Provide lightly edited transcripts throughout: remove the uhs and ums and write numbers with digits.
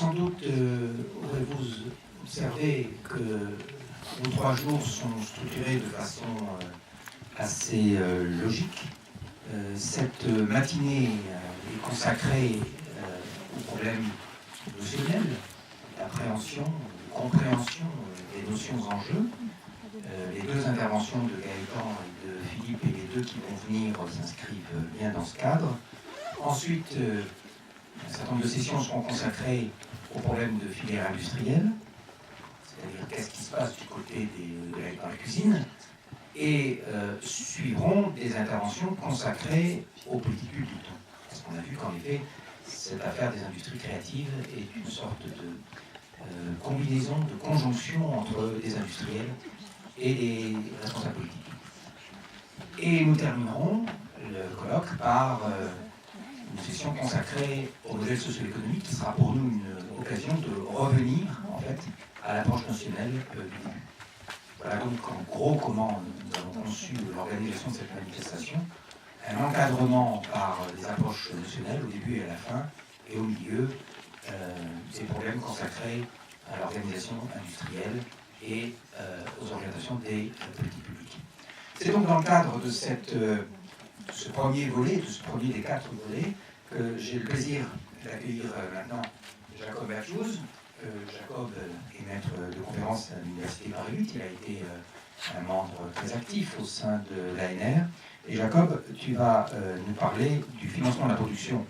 Sans doute aurez-vous observé que nos 3 jours sont structurés de façon assez logique. Cette matinée est consacrée aux problèmes notionnels, d'appréhension, de compréhension des notions en jeu. Les 2 interventions de Gaëtan et de Philippe et les 2 qui vont venir s'inscrivent bien dans ce cadre. Ensuite, un certain nombre de sessions seront consacrées aux problèmes de filière industrielle, c'est-à-dire qu'est-ce qui se passe du côté dans la cuisine, et suivront des interventions consacrées aux politiques publiques. Parce qu'on a vu qu'en effet, cette affaire des industries créatives est une sorte de combinaison, de conjonction entre des industriels et des responsables politiques. Et nous terminerons le colloque par une session consacrée au modèle socio-économique qui sera pour nous une occasion de revenir en fait à l'approche notionnelle du début. Voilà donc en gros comment nous avons conçu l'organisation de cette manifestation. Un encadrement par des approches notionnelles au début et à la fin, et au milieu des problèmes consacrés à l'organisation industrielle et aux orientations des politiques publiques. C'est donc dans le cadre de ce premier volet, de ce premier des 4 volets, que j'ai le plaisir d'accueillir maintenant Jacob Berthouz. Jacob est maître de conférence à l'Université Paris 8. Il a été un membre très actif au sein de l'ANR. Et Jacob, tu vas nous parler du financement de la production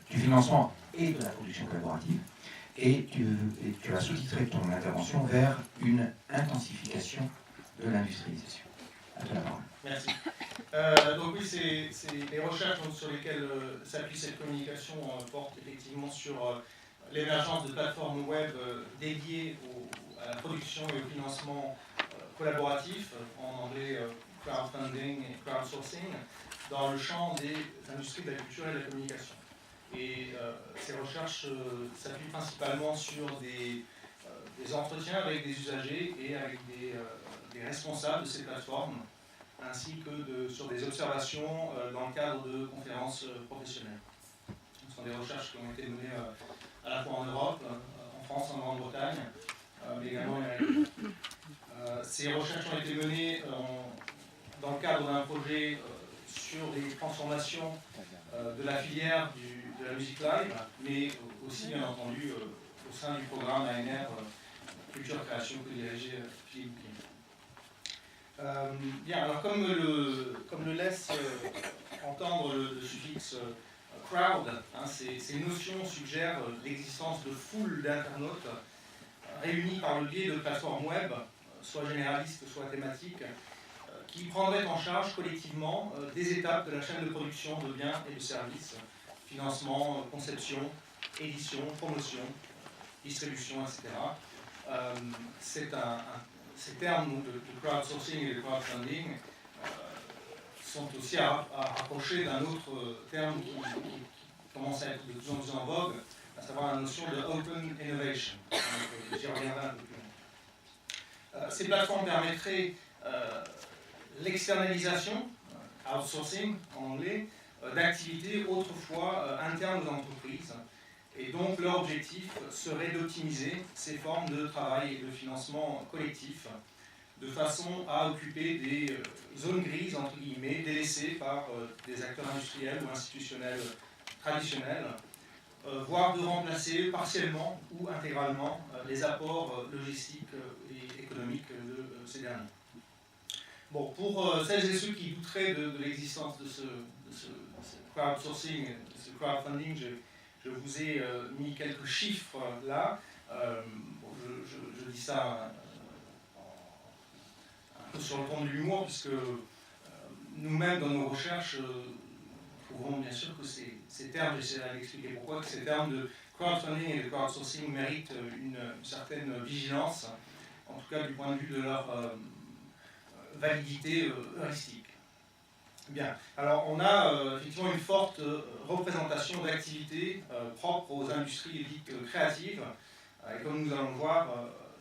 du financement et de la production collaborative. Et tu vas sous-titrer ton intervention vers une intensification de l'industrialisation. À toi la parole. Merci. Donc oui, c'est les recherches sur lesquelles s'appuie cette communication portent effectivement sur l'émergence de plateformes web dédiées à la production et au financement collaboratif, en anglais crowdfunding et crowdsourcing, dans le champ des industries de la culture et de la communication. Et ces recherches s'appuient principalement sur des entretiens avec des usagers et avec des responsables de ces plateformes, ainsi que sur des observations dans le cadre de conférences professionnelles. Ce sont des recherches qui ont été menées à la fois en Europe, en France, en Grande-Bretagne, mais également en Amérique. Ces recherches ont été menées dans le cadre d'un projet sur les transformations de la filière de la musique live, mais aussi, bien entendu, au sein du programme ANR Culture Création que dirigeait Philippe Pien. Bien, alors comme le laisse entendre le suffixe crowd, ces notions suggèrent l'existence de foules d'internautes réunis par le biais de plateformes web, soit généralistes, soit thématiques, qui prendraient en charge collectivement des étapes de la chaîne de production de biens et de services, financement, conception, édition, promotion, distribution, etc. Ces termes de crowdsourcing et de crowdfunding sont aussi à rapprocher d'un autre terme qui commence à être de plus en plus en vogue, à savoir la notion de open innovation. J'y reviendrai un peu plus loin. Ces plateformes permettraient l'externalisation, outsourcing en anglais, d'activités autrefois internes aux entreprises. Et donc leur objectif serait d'optimiser ces formes de travail et de financement collectif de façon à occuper des zones grises, entre guillemets, délaissées par des acteurs industriels ou institutionnels traditionnels, voire de remplacer partiellement ou intégralement les apports logistiques et économiques de ces derniers. Bon, pour celles et ceux qui douteraient de l'existence de ce crowdsourcing, de ce crowdfunding, je vous ai mis quelques chiffres là. Je dis ça un peu sur le ton de l'humour, puisque nous-mêmes, dans nos recherches, trouvons bien sûr que ces termes, j'essaierai d'expliquer pourquoi, que ces termes de crowdfunding et de crowdsourcing méritent une certaine vigilance, en tout cas du point de vue de leur validité heuristique. Bien, alors on a effectivement une forte représentation d'activités propres aux industries dites créatives, et comme nous allons le voir,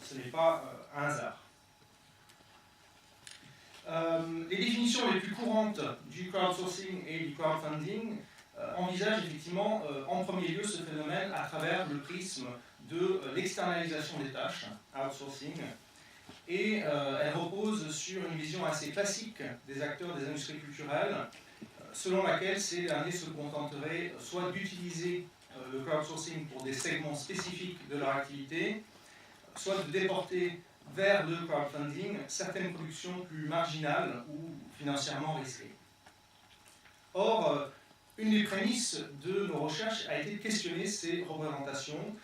ce n'est pas un hasard. Les définitions les plus courantes du crowdsourcing et du crowdfunding envisage effectivement en premier lieu ce phénomène à travers le prisme de l'externalisation des tâches, outsourcing, et elle repose sur une vision assez classique des acteurs des industries culturelles, selon laquelle ces derniers se contenteraient soit d'utiliser le crowdsourcing pour des segments spécifiques de leur activité, soit de déporter vers le crowdfunding certaines productions plus marginales ou financièrement risquées. Or, une des prémices de nos recherches a été de questionner ces représentations.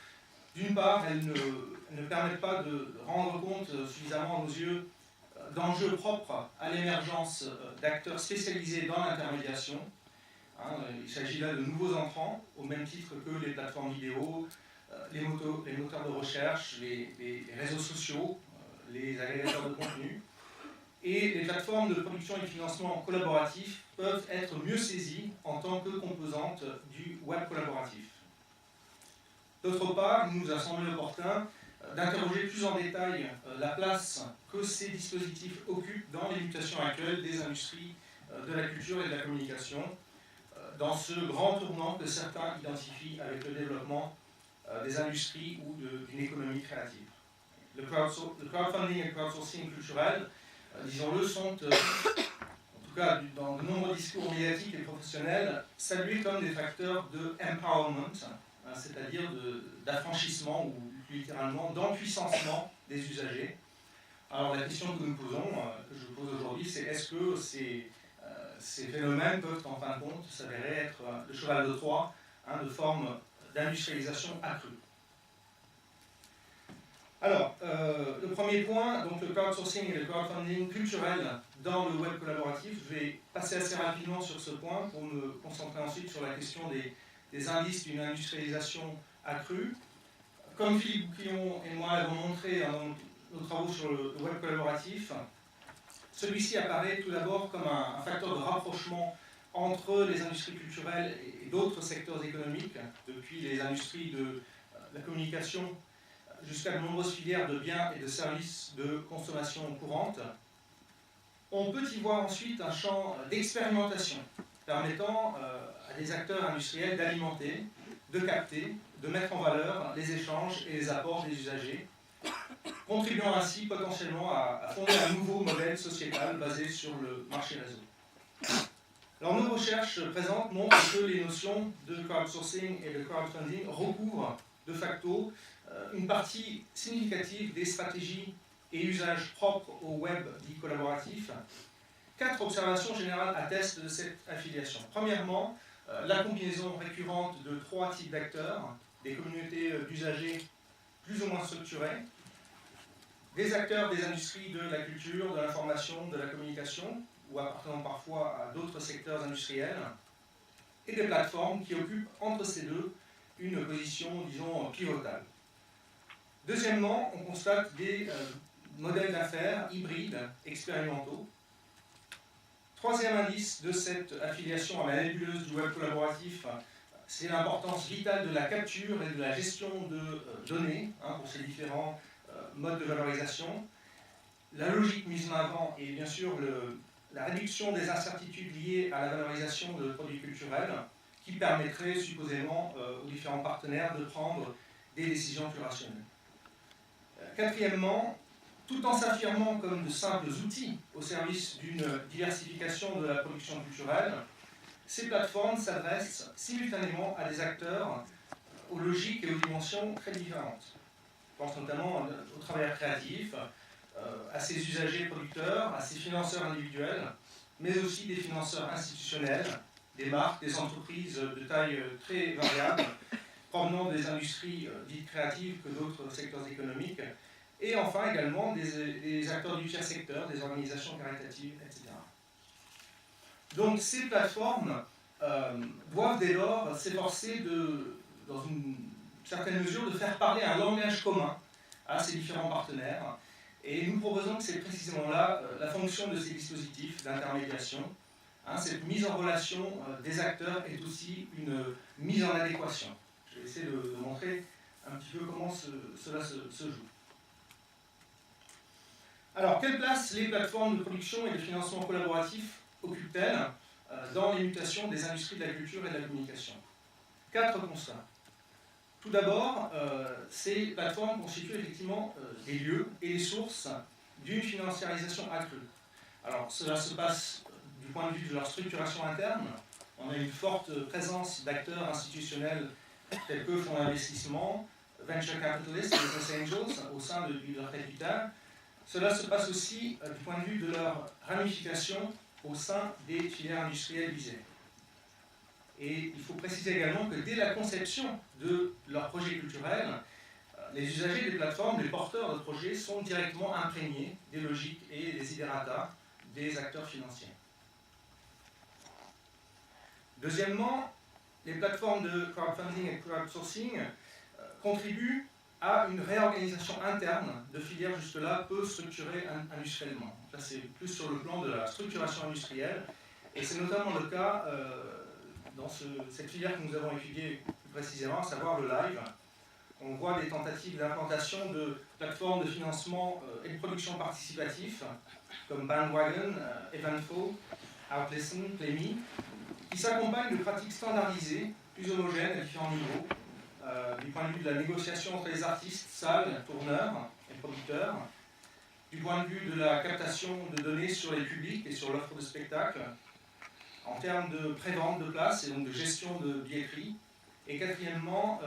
D'une part, elles ne permettent pas de rendre compte suffisamment à nos yeux d'enjeux propres à l'émergence d'acteurs spécialisés dans l'intermédiation. Il s'agit là de nouveaux entrants, au même titre que les plateformes vidéo, les moteurs de recherche, les réseaux sociaux, les agrégateurs de contenu. Et les plateformes de production et de financement collaboratif peuvent être mieux saisies en tant que composantes du web collaboratif. D'autre part, il nous a semblé opportun d'interroger plus en détail la place que ces dispositifs occupent dans les mutations actuelles des industries de la culture et de la communication, dans ce grand tournant que certains identifient avec le développement des industries ou d'une économie créative. Le crowdfunding et le crowdsourcing culturel, disons-le, sont, en tout cas dans de nombreux discours médiatiques et professionnels, salués comme des facteurs de empowerment, c'est-à-dire d'affranchissement ou plus littéralement d'empuissancement des usagers. Alors la question que nous posons, que je vous pose aujourd'hui, c'est est-ce que ces phénomènes peuvent en fin de compte s'avérer être le cheval de Troie de forme d'industrialisation accrue. Alors, le premier point, donc le crowdsourcing et le crowdfunding culturel dans le web collaboratif. Je vais passer assez rapidement sur ce point pour me concentrer ensuite sur la question des indices d'une industrialisation accrue. Comme Philippe Bouquillon et moi l'avons montré dans nos travaux sur le web collaboratif, celui-ci apparaît tout d'abord comme un facteur de rapprochement entre les industries culturelles et d'autres secteurs économiques, depuis les industries de la communication jusqu'à de nombreuses filières de biens et de services de consommation courante. On peut y voir ensuite un champ d'expérimentation permettant à des acteurs industriels d'alimenter, de capter, de mettre en valeur les échanges et les apports des usagers, contribuant ainsi potentiellement à fonder un nouveau modèle sociétal basé sur le marché réseau. Alors, nos recherches présentes montrent que les notions de crowdsourcing et de crowdfunding recouvrent de facto une partie significative des stratégies et usages propres au web dit collaboratif. 4 observations générales attestent de cette affiliation. Premièrement, la combinaison récurrente de 3 types d'acteurs, des communautés d'usagers plus ou moins structurées, des acteurs des industries de la culture, de l'information, de la communication, ou appartenant parfois à d'autres secteurs industriels, et des plateformes qui occupent entre ces deux une position, disons, pivotale. Deuxièmement, on constate des modèles d'affaires hybrides, expérimentaux. Troisième indice de cette affiliation à la nébuleuse du web collaboratif, c'est l'importance vitale de la capture et de la gestion de données pour ces différents modes de valorisation. La logique mise en avant et bien sûr la réduction des incertitudes liées à la valorisation de produits culturels qui permettrait supposément aux différents partenaires de prendre des décisions plus rationnelles. Quatrièmement, tout en s'affirmant comme de simples outils au service d'une diversification de la production culturelle, ces plateformes s'adressent simultanément à des acteurs aux logiques et aux dimensions très différentes. Je pense notamment aux travailleurs créatifs, à ces usagers producteurs, à ces financeurs individuels, mais aussi des financeurs institutionnels, des marques, des entreprises de taille très variable, provenant des industries dites créatives que d'autres secteurs économiques, et enfin également des acteurs du tiers secteur, des organisations caritatives, etc. Donc ces plateformes doivent dès lors s'efforcer dans une certaine mesure, de faire parler un langage commun à ces différents partenaires. Et nous proposons que c'est précisément là la fonction de ces dispositifs d'intermédiation. Cette mise en relation des acteurs est aussi une mise en adéquation. Je vais essayer de montrer un petit peu comment cela se joue. Alors, quelle place les plateformes de production et de financement collaboratif occupent-elles dans les mutations des industries de la culture et de la communication. 4 constats. Tout d'abord, ces plateformes constituent effectivement des lieux et des sources d'une financiarisation accrue. Alors, cela se passe du point de vue de leur structuration interne. On a une forte présence d'acteurs institutionnels tels que fonds d'investissement, venture capitalists, business angels, au sein de leur capital. Cela se passe aussi du point de vue de leur ramification au sein des filières industrielles visées. Et il faut préciser également que dès la conception de leur projet culturel, les usagers des plateformes, les porteurs de projets, sont directement imprégnés des logiques et des idératas des acteurs financiers. Deuxièmement, les plateformes de crowdfunding et crowdsourcing contribuent à une réorganisation interne de filières jusque-là peu structurées industriellement. Là, c'est plus sur le plan de la structuration industrielle, et c'est notamment le cas dans cette filière que nous avons étudiée plus précisément, à savoir le live. On voit des tentatives d'implantation de plateformes de financement et de production participatif, comme Bandwagon, Eventful, Outlisten, Playme, qui s'accompagnent de pratiques standardisées, plus homogènes à différents niveaux, du point de vue de la négociation entre les artistes, salles, tourneurs et producteurs, du point de vue de la captation de données sur les publics et sur l'offre de spectacle, en termes de prévente de places et donc de gestion de billetterie, et quatrièmement,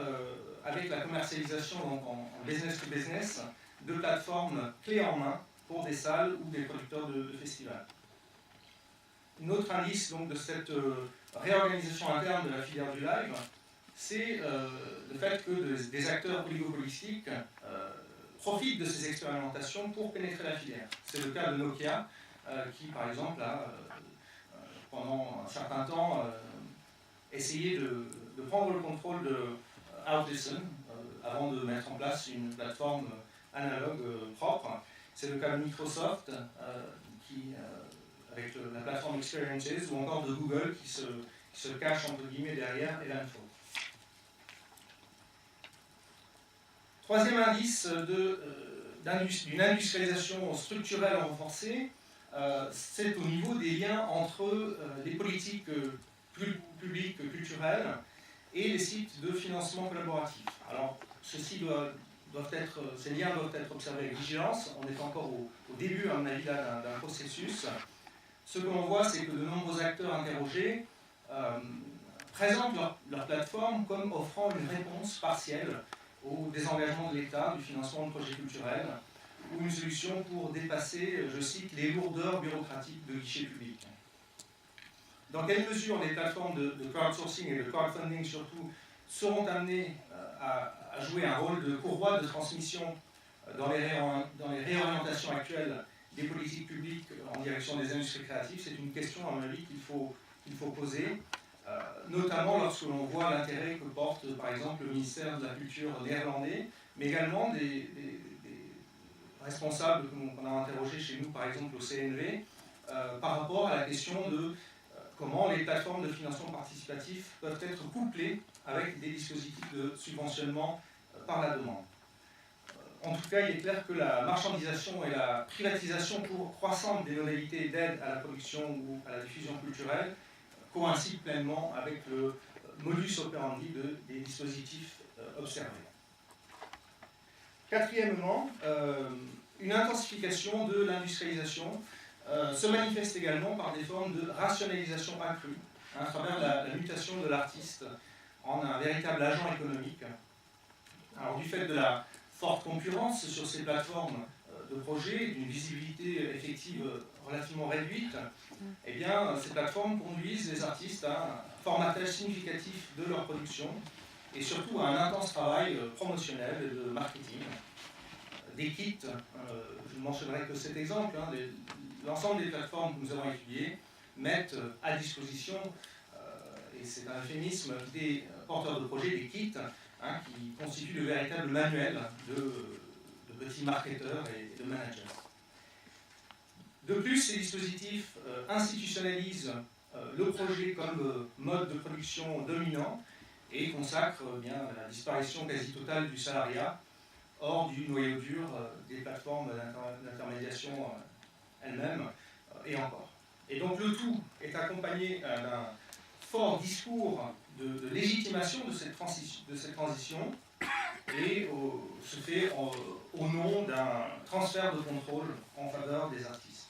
avec la commercialisation donc en business to business de plateformes clés en main pour des salles ou des producteurs de festivals. Un autre indice donc, de cette réorganisation interne de la filière du live, c'est le fait que des acteurs oligopolistiques profitent de ces expérimentations pour pénétrer la filière. C'est le cas de Nokia, qui par exemple a, pendant un certain temps, essayé de prendre le contrôle de Outlisten avant de mettre en place une plateforme analogue propre. C'est le cas de Microsoft, qui, avec la plateforme Experiences, ou encore de Google, qui se cache entre guillemets derrière Eventful. Troisième indice d'une industrialisation structurelle renforcée, c'est au niveau des liens entre les politiques publiques culturelles et les sites de financement collaboratif. Alors, ces liens doivent être observés avec vigilance. On est encore au début, à mon avis, d'un processus. Ce que l'on voit, c'est que de nombreux acteurs interrogés présentent leur plateforme comme offrant une réponse partielle au désengagement de l'État du financement de projets culturels, ou une solution pour dépasser, je cite, les lourdeurs bureaucratiques de guichets publics. Dans quelle mesure les plateformes de crowdsourcing et de crowdfunding surtout seront amenées à jouer un rôle de courroie de transmission dans les réorientations actuelles des politiques publiques en direction des industries créatives, c'est une question, à mon avis, qu'il faut poser, notamment lorsque l'on voit l'intérêt que porte, par exemple, le ministère de la Culture néerlandais, mais également des responsables qu'on a interrogés chez nous, par exemple au CNV, par rapport à la question de comment les plateformes de financement participatif peuvent être couplées avec des dispositifs de subventionnement par la demande. En tout cas, il est clair que la marchandisation et la privatisation croissante des modalités d'aide à la production ou à la diffusion culturelle coïncident pleinement avec le modus operandi des dispositifs observés. Quatrièmement, une intensification de l'industrialisation se manifeste également par des formes de rationalisation accrue, à travers la mutation de l'artiste en un véritable agent économique. Alors, du fait de la forte concurrence sur ces plateformes de projets, d'une visibilité effective relativement réduite, eh bien, ces plateformes conduisent les artistes à un formatage significatif de leur production et surtout à un intense travail promotionnel et de marketing. Des kits, je ne mentionnerai que cet exemple, l'ensemble des plateformes que nous avons étudiées mettent à disposition, et c'est un euphémisme, des porteurs de projets, des kits, qui constituent le véritable manuel de petits marketeurs et de managers. De plus, ces dispositifs institutionnalisent le projet comme mode de production dominant et consacrent la disparition quasi totale du salariat hors du noyau dur des plateformes d'intermédiation elles-mêmes et encore. Et donc le tout est accompagné d'un fort discours de légitimation de cette transition et se fait au nom d'un transfert de contrôle en faveur des artistes.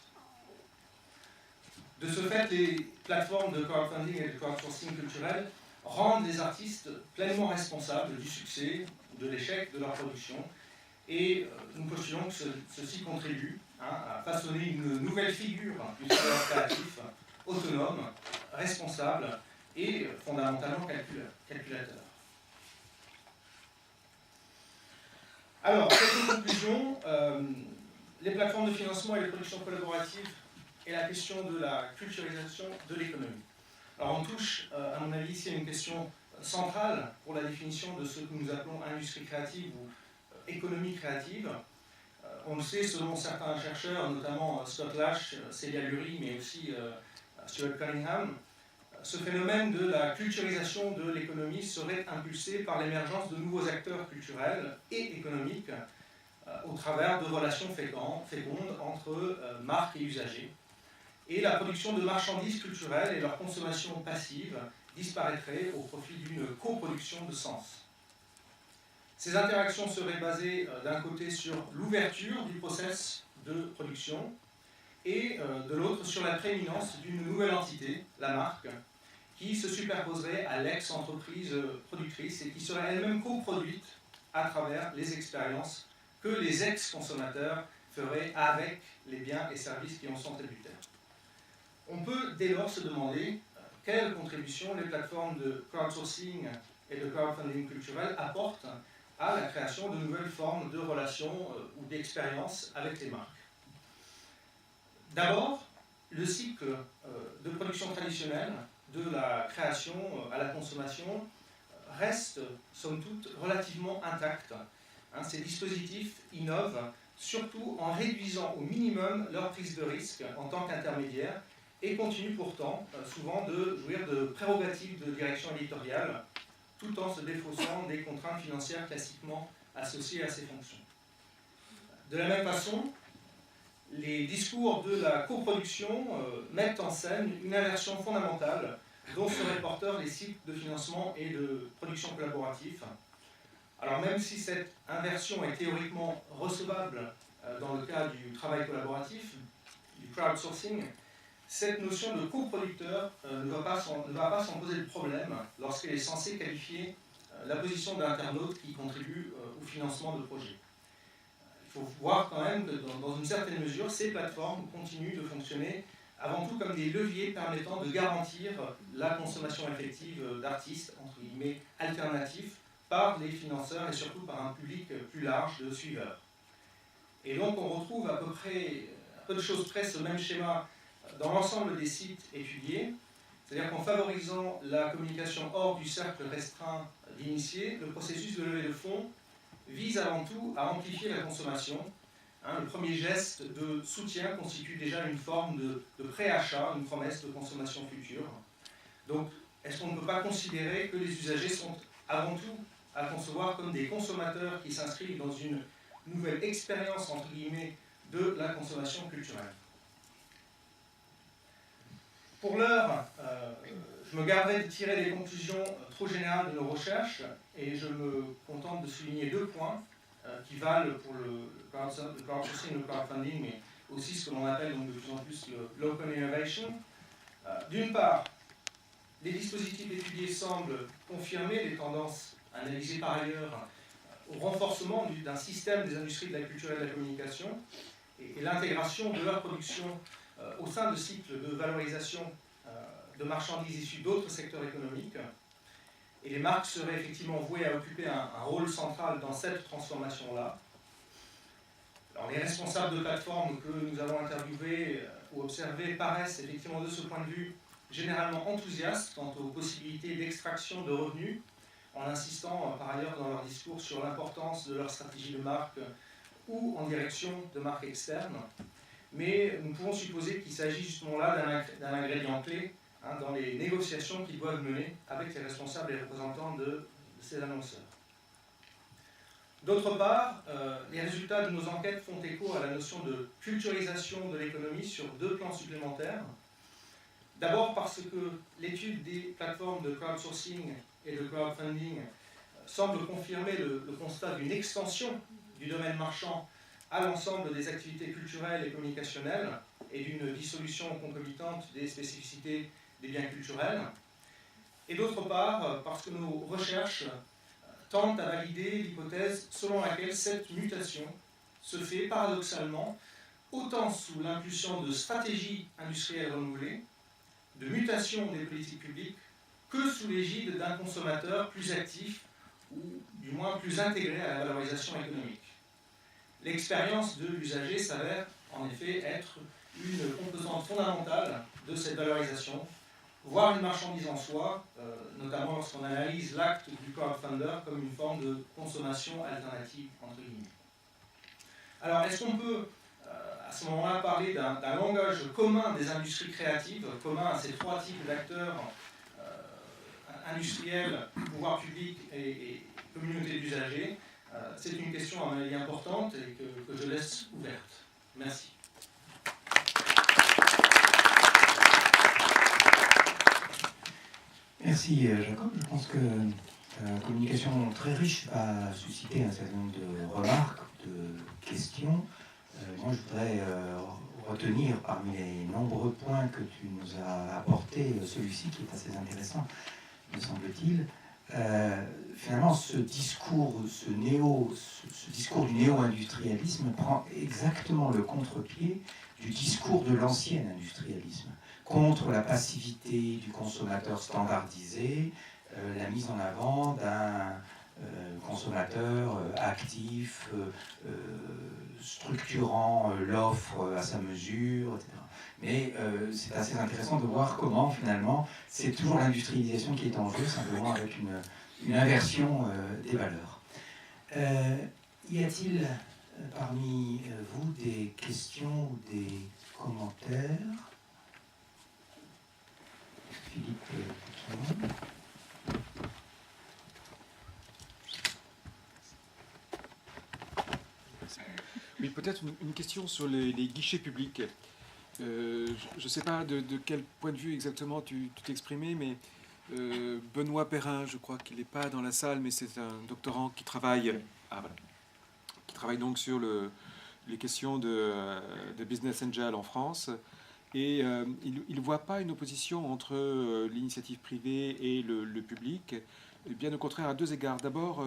De ce fait, les plateformes de crowdfunding et de crowdsourcing culturel rendent les artistes pleinement responsables du succès ou de l'échec de leur production et nous postulons que ceci contribue à façonner une nouvelle figure du travailleur créatif, autonome, responsable et fondamentalement calculateur. Alors, quelques conclusions. Les plateformes de financement et les productions collaboratives et la question de la culturalisation de l'économie. Alors on touche, à mon avis, ici à une question centrale pour la définition de ce que nous appelons industrie créative ou économie créative. On le sait, selon certains chercheurs, notamment Scott Lash, Célia Lurie, mais aussi Stuart Cunningham, ce phénomène de la culturalisation de l'économie serait impulsé par l'émergence de nouveaux acteurs culturels et économiques au travers de relations fécondes entre marques et usagers. Et la production de marchandises culturelles et leur consommation passive disparaîtraient au profit d'une coproduction de sens. Ces interactions seraient basées d'un côté sur l'ouverture du process de production et de l'autre sur la prééminence d'une nouvelle entité, la marque, qui se superposerait à l'ex-entreprise productrice et qui serait elle-même coproduite à travers les expériences que les ex-consommateurs feraient avec les biens et services qui en sont tributaires. On peut dès lors se demander quelle contribution les plateformes de crowdsourcing et de crowdfunding culturel apportent à la création de nouvelles formes de relations ou d'expériences avec les marques. D'abord, le cycle de production traditionnelle, de la création à la consommation, reste, somme toute, relativement intact. Ces dispositifs innovent surtout en réduisant au minimum leur prise de risque en tant qu'intermédiaire et continuent pourtant souvent de jouir de prérogatives de direction éditoriale tout en se défaussant des contraintes financières classiquement associées à ces fonctions. De la même façon, les discours de la coproduction mettent en scène une inversion fondamentale dont seraient porteurs les sites de financement et de production collaborative. Alors même si cette inversion est théoriquement recevable dans le cas du travail collaboratif, du crowdsourcing, cette notion de coproducteur ne va pas s'en poser de problème lorsqu'elle est censée qualifier la position d'internaute qui contribue au financement de projets. Il faut voir quand même que dans une certaine mesure, ces plateformes continuent de fonctionner avant tout comme des leviers permettant de garantir la consommation effective d'artistes, entre guillemets, alternatifs, par les financeurs et surtout par un public plus large de suiveurs. Et donc on retrouve à peu de choses près ce même schéma dans l'ensemble des sites étudiés, c'est-à-dire qu'en favorisant la communication hors du cercle restreint d'initiés, le processus de levée de fonds vise avant tout à amplifier la consommation. Le premier geste de soutien constitue déjà une forme de préachat, une promesse de consommation future. Donc, est-ce qu'on ne peut pas considérer que les usagers sont avant tout à concevoir comme des consommateurs qui s'inscrivent dans une nouvelle expérience, entre guillemets, de la consommation culturelle? Pour l'heure, je me garderai de tirer des conclusions trop générales de nos recherches et je me contente de souligner 2 points qui valent pour le crowdsourcing, le crowdfunding, mais aussi ce que l'on appelle donc, de plus en plus l'open innovation. D'une part, les dispositifs étudiés semblent confirmer les tendances analysées par ailleurs au renforcement d'un système des industries de la culture et de la communication et l'intégration de leur production au sein de cycles de valorisation de marchandises issues d'autres secteurs économiques. Et les marques seraient effectivement vouées à occuper un rôle central dans cette transformation-là. Alors, les responsables de plateformes que nous avons interviewés ou observés paraissent effectivement de ce point de vue généralement enthousiastes quant aux possibilités d'extraction de revenus, en insistant par ailleurs dans leur discours sur l'importance de leur stratégie de marque ou en direction de marques externes. Mais nous pouvons supposer qu'il s'agit justement là d'un ingrédient clé dans les négociations qu'ils doivent mener avec les responsables et les représentants de ces annonceurs. D'autre part, les résultats de nos enquêtes font écho à la notion de culturisation de l'économie sur 2 plans supplémentaires. D'abord parce que l'étude des plateformes de crowdsourcing et de crowdfunding semble confirmer le constat d'une extension du domaine marchand à l'ensemble des activités culturelles et communicationnelles et d'une dissolution concomitante des spécificités des biens culturels. Et d'autre part, parce que nos recherches tentent à valider l'hypothèse selon laquelle cette mutation se fait paradoxalement autant sous l'impulsion de stratégies industrielles renouvelées, de mutation des politiques publiques, que sous l'égide d'un consommateur plus actif ou du moins plus intégré à la valorisation économique. L'expérience de l'usager s'avère en effet être une composante fondamentale de cette valorisation, voire une marchandise en soi, notamment lorsqu'on analyse l'acte du crowdfunder comme une forme de consommation alternative, entre guillemets. Alors, est-ce qu'on peut, à ce moment-là, parler d'un langage commun des industries créatives, commun à ces trois types d'acteurs, industriels, pouvoir public et communauté d'usagers? C'est une question à mon avis importante et que je laisse ouverte. Merci. Merci Jacob. Je pense que la communication très riche a suscité un certain nombre de remarques, de questions. Moi, je voudrais retenir parmi les nombreux points que tu nous as apportés, celui-ci qui est assez intéressant, me semble-t-il. Finalement, ce discours du néo-industrialisme prend exactement le contre-pied du discours de l'ancien industrialisme, contre la passivité du consommateur standardisé, la mise en avant d'un consommateur actif, structurant l'offre à sa mesure, etc. Mais c'est assez intéressant de voir comment, finalement, c'est toujours l'industrialisation qui est en jeu, simplement avec une inversion des valeurs. Y a-t-il parmi vous des questions ou des commentaires? Philippe Pouquin. Oui, peut-être une question sur les guichets publics. Je ne sais pas de quel point de vue exactement tu t'exprimais, mais Benoît Perrin, je crois qu'il n'est pas dans la salle, mais c'est un doctorant qui travaille, qui travaille donc sur les questions de business angel en France. Et il ne voit pas une opposition entre l'initiative privée et le public. Et bien au contraire, à deux égards. D'abord,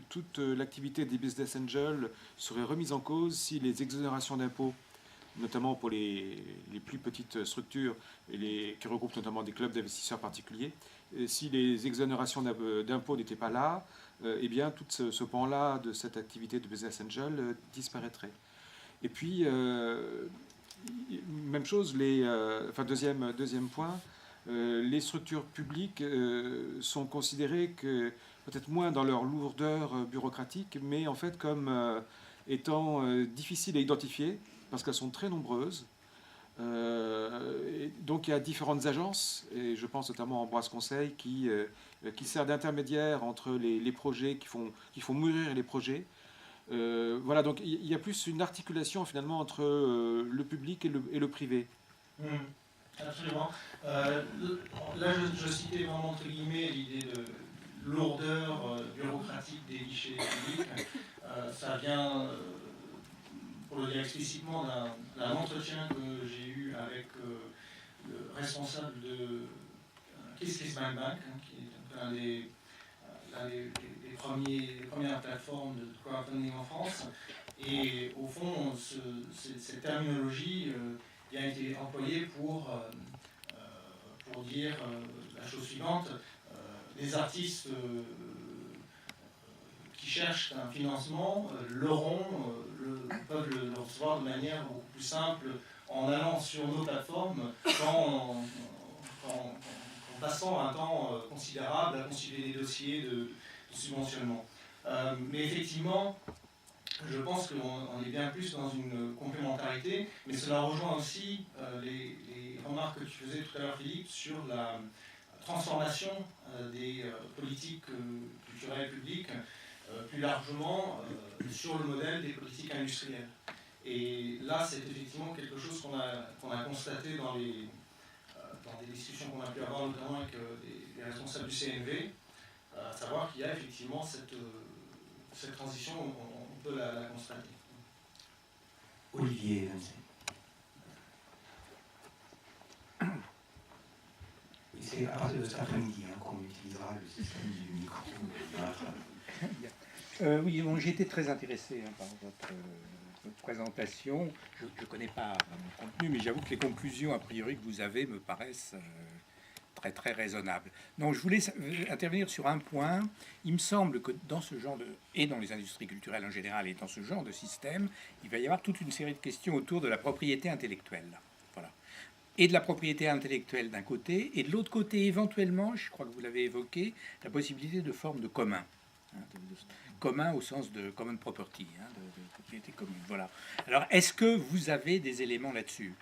toute l'activité des business angels serait remise en cause si les exonérations d'impôts, notamment pour les plus petites structures et qui regroupent notamment des clubs d'investisseurs particuliers, si les exonérations d'impôts n'étaient pas là, eh bien tout ce pan-là de cette activité de business angel disparaîtrait. Et puis, même chose, deuxième point, les structures publiques sont considérées que peut-être moins dans leur lourdeur bureaucratique, mais en fait comme étant difficiles à identifier parce qu'elles sont très nombreuses. Donc il y a différentes agences, et je pense notamment à Ambroise Conseil qui sert d'intermédiaire entre les projets qui font mûrir les projets. Voilà, donc il y a plus une articulation finalement entre le public et le privé. Absolument. Là, je citais vraiment entre guillemets l'idée de lourdeur bureaucratique des guichets publics. Ça vient, pour le dire explicitement, d'un entretien que j'ai eu avec le responsable de KissKissBankBank, qui est un des premières plateformes de crowdfunding en France. Et au fond, cette terminologie a été employée pour dire la chose suivante. Les artistes qui cherchent un financement peuvent le recevoir de manière beaucoup plus simple en allant sur nos plateformes qu'en passant un temps considérable à constituer des dossiers de subventionnement. Mais effectivement, je pense qu'on est bien plus dans une complémentarité, mais cela rejoint aussi les remarques que tu faisais tout à l'heure, Philippe, sur la transformation des politiques culturelles publiques, plus largement sur le modèle des politiques industrielles. Et là, c'est effectivement quelque chose qu'on a constaté dans dans des discussions qu'on a pu avoir notamment avec des responsables du CNV, à savoir qu'il y a effectivement cette transition, on peut la constater. Olivier Vincent. C'est à partir de cet après-midi qu'on utilisera le système du micro dans la phrase. Oui, bon, j'ai été très intéressé par votre présentation. Je ne connais pas mon contenu, mais j'avoue que les conclusions a priori que vous avez me paraissent très très raisonnables. Donc je voulais intervenir sur un point. Il me semble que dans ce genre et dans les industries culturelles en général, et dans ce genre de système, il va y avoir toute une série de questions autour de la propriété intellectuelle. Voilà. Et de la propriété intellectuelle d'un côté, et de l'autre côté, éventuellement, je crois que vous l'avez évoqué, la possibilité de forme de commun. Commun au sens de common property, de propriété commune. Voilà. Alors, est-ce que vous avez des éléments là-dessus?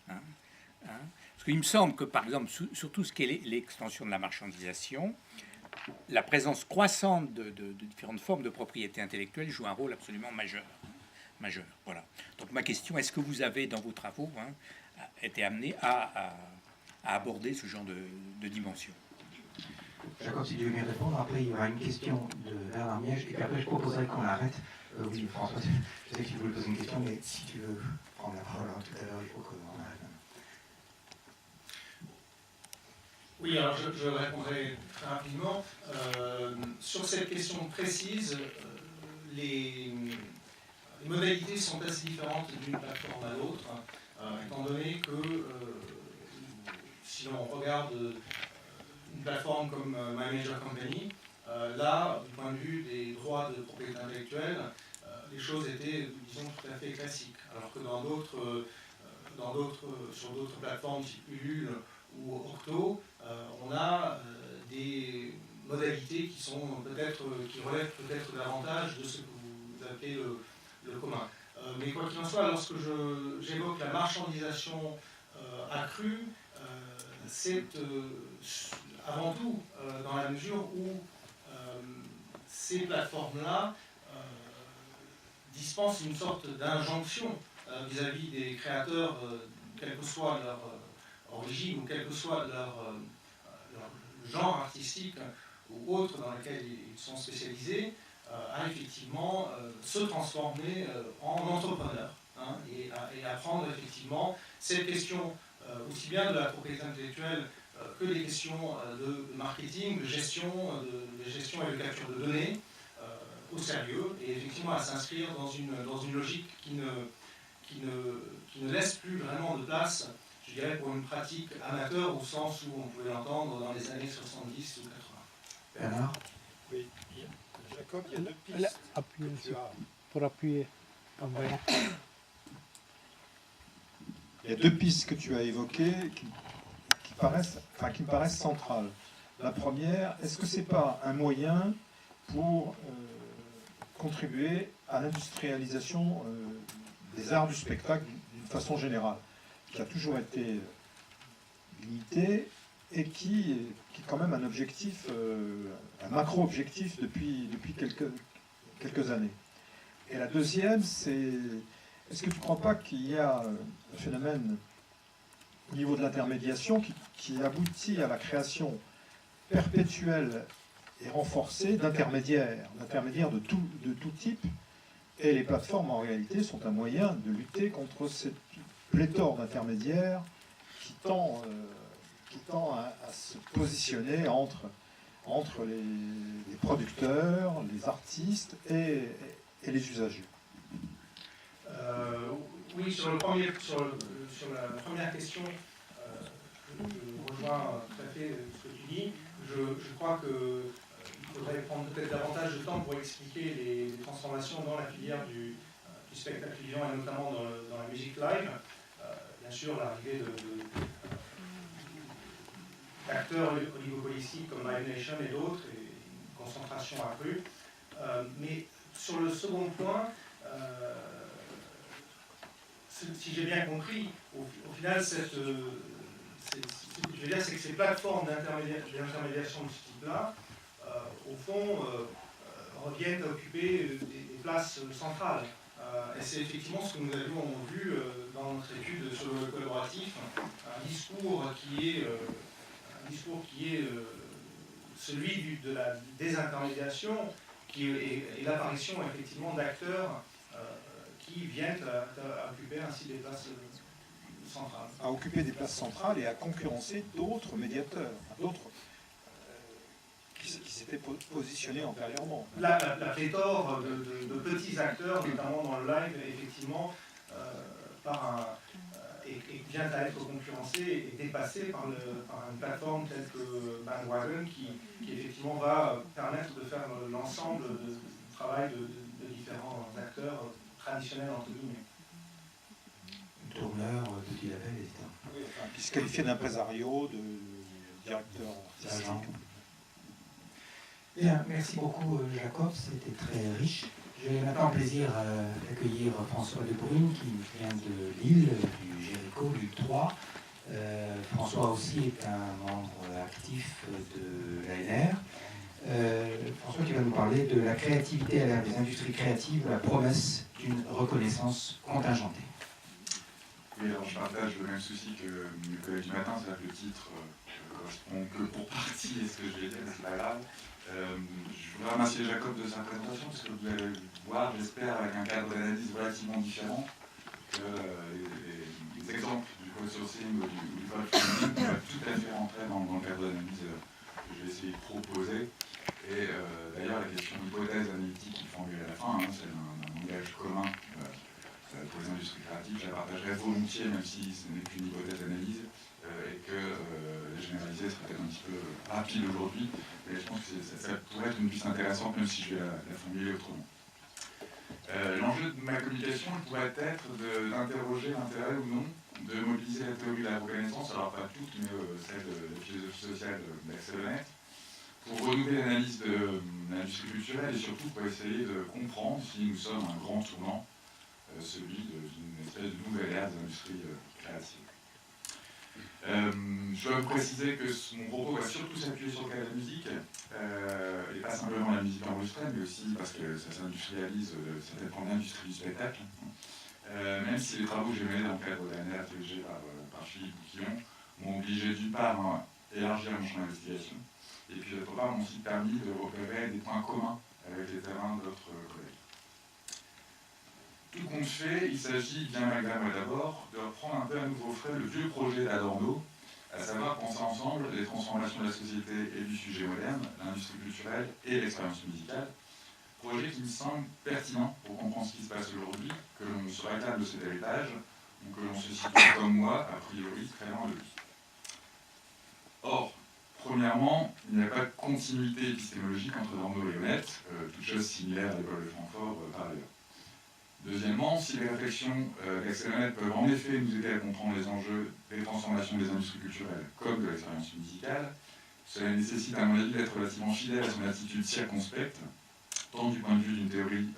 Parce qu'il me semble que, par exemple, sur tout ce qui est l'extension de la marchandisation, la présence croissante de différentes formes de propriété intellectuelle joue un rôle absolument majeur. Voilà. Donc, ma question, est-ce que vous avez, dans vos travaux, été amené à aborder ce genre de dimension? Jacob, si tu veux m'y répondre, après il y aura une question de Bernard Miège, et puis après je proposerai qu'on arrête. Oui, François, je sais que tu voulais poser une question, mais si tu veux prendre la parole tout à l'heure, il faut qu'on arrête. Oui, alors je répondrai très rapidement. Sur cette question précise, les modalités sont assez différentes d'une plateforme à l'autre, étant donné que si l'on regarde une plateforme comme My Major Company, là, du point de vue des droits de propriété intellectuelle, les choses étaient, disons, tout à fait classiques. Alors que sur d'autres plateformes type Ulule ou Octo, on a des modalités qui relèvent peut-être davantage de ce que vous appelez le commun. Mais quoi qu'il en soit, lorsque j'évoque la marchandisation accrue, c'est avant tout dans la mesure où ces plateformes-là dispensent une sorte d'injonction vis-à-vis des créateurs, quelle que soit leur origine ou quel que soit leur genre artistique ou autre dans lequel ils sont spécialisés, à effectivement se transformer en entrepreneurs et à prendre effectivement cette question aussi bien de la propriété intellectuelle que des questions de marketing, de gestion et de capture de données au sérieux, et effectivement à s'inscrire dans une logique qui ne laisse plus vraiment de place, je dirais, pour une pratique amateur au sens où on pouvait l'entendre dans les années 70 ou 80. Bernard? Oui, Jacob, il y a deux pistes. Pour appuyer. Il y a deux pistes que tu as évoquées qui me paraissent centrales. La première, est-ce que ce n'est pas un moyen pour contribuer à l'industrialisation des arts du spectacle d'une façon générale, qui a toujours été limitée et qui est quand même un objectif, un macro-objectif depuis quelques années. Et la deuxième, c'est, est-ce que tu ne crois pas qu'il y a un phénomène au niveau de l'intermédiation qui aboutit à la création perpétuelle et renforcée d'intermédiaires de tout type, et les plateformes en réalité sont un moyen de lutter contre cette pléthore d'intermédiaires qui tend à se positionner entre les producteurs, les artistes et les usagers. Oui, sur la première question, je rejoins tout à fait ce que tu dis. Je crois qu'il faudrait prendre peut-être davantage de temps pour expliquer les transformations dans la filière du spectacle vivant et notamment dans la musique live. Bien sûr, l'arrivée d'acteurs oligopolistiques comme Live Nation et d'autres, et une concentration accrue. Mais sur le second point, si j'ai bien compris, au final, ce que je veux dire, c'est que ces plateformes d'intermédiation de ce type-là, au fond, reviennent à occuper des places centrales Et c'est effectivement ce que nous avions vu dans notre étude sur le collaboratif, un discours qui est celui de la désintermédiation, qui est l'apparition effectivement d'acteurs qui viennent à occuper ainsi des places centrales. À occuper des places centrales et à concurrencer d'autres médiateurs, d'autres qui s'étaient positionnés antérieurement. La pléthore de petits acteurs, notamment dans le live, effectivement, et vient à être concurrencé et dépassé par une plateforme telle que Bandwagon qui effectivement va permettre de faire l'ensemble du travail de différents acteurs traditionnels entre guillemets. Tourneur, petit label, etc. Oui, enfin, qui se qualifiait d'impresario, de directeur artistique. Bien, merci beaucoup Jacob, c'était très riche. J'ai maintenant le plaisir d'accueillir François Debrune qui vient de Lille, du Jéricho, Lille 3. François aussi est un membre actif de l'ANR. François qui va nous parler de la créativité à l'ère des industries créatives, la promesse d'une reconnaissance contingentée. Oui, alors je partage le même souci que mes collègues du matin, c'est-à-dire que le titre correspond que pour partie à ce que je vais dire, mais c'est pas grave. Je voudrais remercier Jacob de sa présentation, parce que vous allez le voir, j'espère, avec un cadre d'analyse relativement différent que les exemples du crowdsourcing ou du crowdfunding qui peuvent tout à fait rentrer dans le cadre d'analyse que je vais essayer de proposer. Et d'ailleurs, la question d'hypothèse analytique qui formule à la fin, c'est un langage commun pour les industries créatives. Je la partagerai volontiers, même si ce n'est qu'une hypothèse d'analyse, et que la généraliser serait peut-être un petit peu rapide aujourd'hui, mais je pense que ça pourrait être une piste intéressante, même si je vais la formuler autrement. L'enjeu de ma communication pourrait être d'interroger l'intérêt ou non de mobiliser la théorie de la reconnaissance, alors pas toute, mais celle de la philosophie sociale d'Axel Honneth, pour renouveler l'analyse de l'industrie culturelle et surtout pour essayer de comprendre si nous sommes un grand tournant, celui d'une espèce de nouvelle ère des industries créatives. Je dois vous préciser que mon propos va surtout s'appuyer sur le cas de la musique, et pas simplement la musique enregistrée, mais aussi parce que ça s'industrialise certainement l'industrie du spectacle. Même si les travaux que j'ai menés dans le cadre de l'ANR dirigé par Philippe Bouquillon m'ont obligé d'une part à élargir mon champ d'investigation, et puis d'autre part m'ont aussi permis de repérer des points communs avec les terrains d'autres collègues. Tout compte fait, il s'agit, bien malgré moi d'abord, de reprendre un peu à nouveau frais le vieux projet d'Adorno, à savoir penser ensemble les transformations de la société et du sujet moderne, l'industrie culturelle et l'expérience musicale. Projet qui me semble pertinent pour comprendre ce qui se passe aujourd'hui, que l'on se réclame de cet héritage, ou que l'on se situe comme moi, a priori, très loin de lui. Or, premièrement, il n'y a pas de continuité épistémologique entre Adorno et Honneth, toute chose similaire à l'école de Francfort par ailleurs. Deuxièmement, si les réflexions d'Axel Honneth peuvent en effet nous aider à comprendre les enjeux des transformations des industries culturelles comme de l'expérience musicale, cela nécessite à mon avis d'être relativement fidèle à son attitude circonspecte, tant du point de vue d'une théorie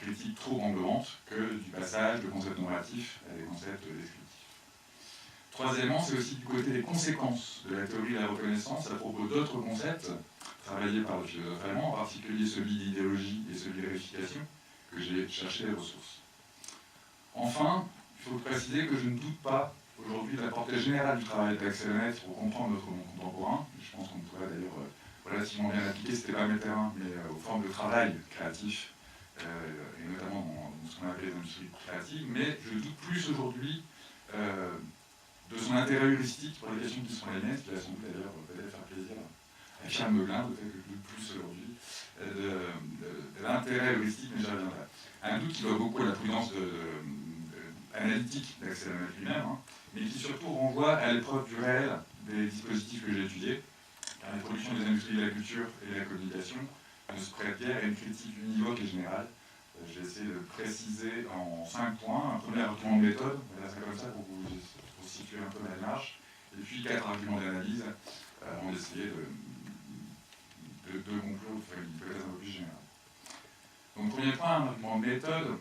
critique trop englobante que du passage de concepts normatifs à des concepts descriptifs. Troisièmement, c'est aussi du côté des conséquences de la théorie de la reconnaissance à propos d'autres concepts travaillés par le philosophe allemand, en particulier celui d'idéologie et celui de vérification, que j'ai cherché les ressources. Enfin, il faut préciser que je ne doute pas aujourd'hui de la portée générale du travail d'Axel Honneth pour comprendre notre monde contemporain. Je pense qu'on pourrait d'ailleurs relativement bien l'appliquer, ce n'était pas mes terrains, mais aux formes de travail créatif, et notamment dans ce qu'on appelle les industries créatives, mais je doute plus aujourd'hui de son intérêt heuristique pour les questions qui sont les miennes, qui va sans doute d'ailleurs peut-être faire plaisir à Pierre Meuglin, peut-être que je doute plus aujourd'hui, de l'intérêt heuristique, mais j'y reviendrai. Un doute qui doit beaucoup à la prudence analytique d'Axel Honneth lui-même, mais qui surtout renvoie à l'épreuve du réel des dispositifs que j'ai étudiés, car les productions des industries de la culture et de la communication ne se prêtent guère à une critique univoque et générale. J'ai essayé de préciser en 5 points, un premier argument de méthode, on va dire ça comme ça pour situer un peu la démarche, et puis 4 arguments d'analyse, avant d'essayer de conclure ou de faire une hypothèse un peu plus générale. Donc premier point, un argument de méthode.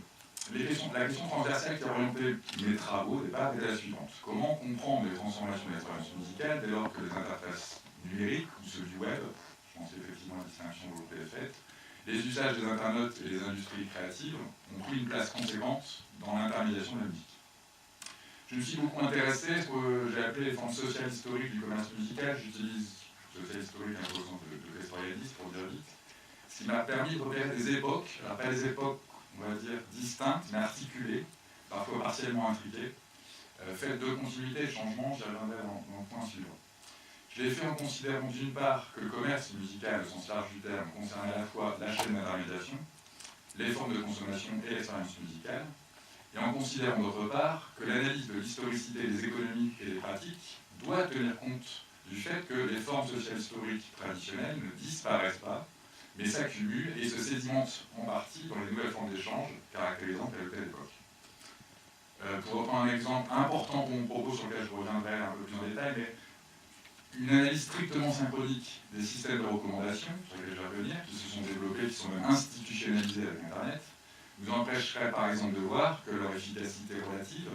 La question transversale qui a orienté mes travaux au départ était la suivante. Comment comprendre les transformations de l'expérience musicale dès lors que les interfaces numériques ou ceux du web, je pense effectivement à la distinction que vous avez faite, les usages des internautes et des industries créatives ont pris une place conséquente dans l'intermédiation de la musique. Je me suis beaucoup intéressé à ce que j'ai appelé les formes sociales historiques du commerce musical. J'utilise social historique un peu au sens de l'historianisme pour dire vite. Ce qui m'a permis de repérer des époques, alors pas des époques, on va dire, distinctes, mais articulées, parfois partiellement intriquées, faites de continuité et de changement, j'y reviendrai dans le point suivant. Je l'ai fait en considérant d'une part que le commerce musical, au sens large du terme, concerne à la fois la chaîne d'intermédiation, les formes de consommation et l'expérience musicale, et en considérant d'autre part que l'analyse de l'historicité des économies et des pratiques doit tenir compte du fait que les formes sociales historiques traditionnelles ne disparaissent pas, mais s'accumulent et se sédimentent en partie dans les nouvelles formes d'échange caractérisant telle ou telle époque. Pour reprendre un exemple important pour mon propos sur lequel je reviendrai un peu plus en détail, mais une analyse strictement synchronique des systèmes de recommandation, sur lesquels je vais revenir, qui se sont développés, qui sont même institutionnalisés avec Internet, nous empêcherait par exemple de voir que leur efficacité relative,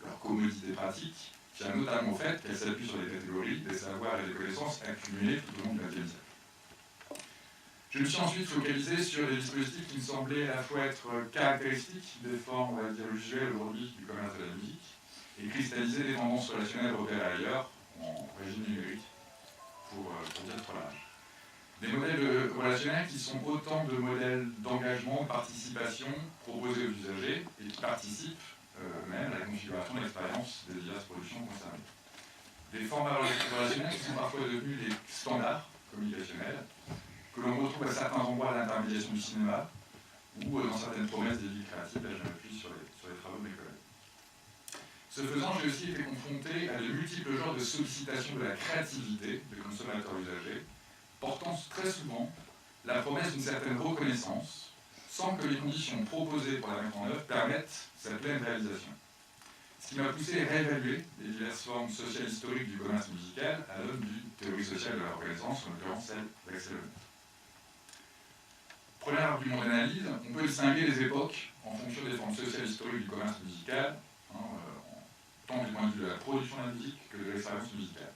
leur commodité pratique, tient notamment au fait qu'elles s'appuient sur des catégories, des savoirs et des connaissances accumulées tout au long du XXe siècle. Je me suis ensuite focalisé sur des dispositifs qui me semblaient à la fois être caractéristiques des formes, on va dire, usuelles aujourd'hui du commerce de la musique, et cristalliser des tendances relationnelles repérées ailleurs, en régime numérique, pour dire trop large. Des modèles relationnels qui sont autant de modèles d'engagement, de participation proposés aux usagers et qui participent même à la configuration de l'expérience des diverses productions concernées. Des formats relationnels qui sont parfois devenus des standards communicationnels que l'on retrouve à certains endroits de l'intermédiation du cinéma ou dans certaines promesses des villes créatives. Là, je m'appuie sur les travaux de mes collègues. Ce faisant, j'ai aussi été confronté à de multiples genres de sollicitations de la créativité des consommateurs usagers, portant très souvent la promesse d'une certaine reconnaissance, sans que les conditions proposées pour la mettre en œuvre permettent sa pleine réalisation. Ce qui m'a poussé à réévaluer les diverses formes sociales historiques du commerce musical à l'aune d'une théorie sociale de la reconnaissance, en l'occurrence celle d'Axel Honneth. Premier argument d'analyse, on peut distinguer les époques en fonction des formes sociales historiques du commerce musical, tant du point de vue de la production de la musique que de l'expérience musicale.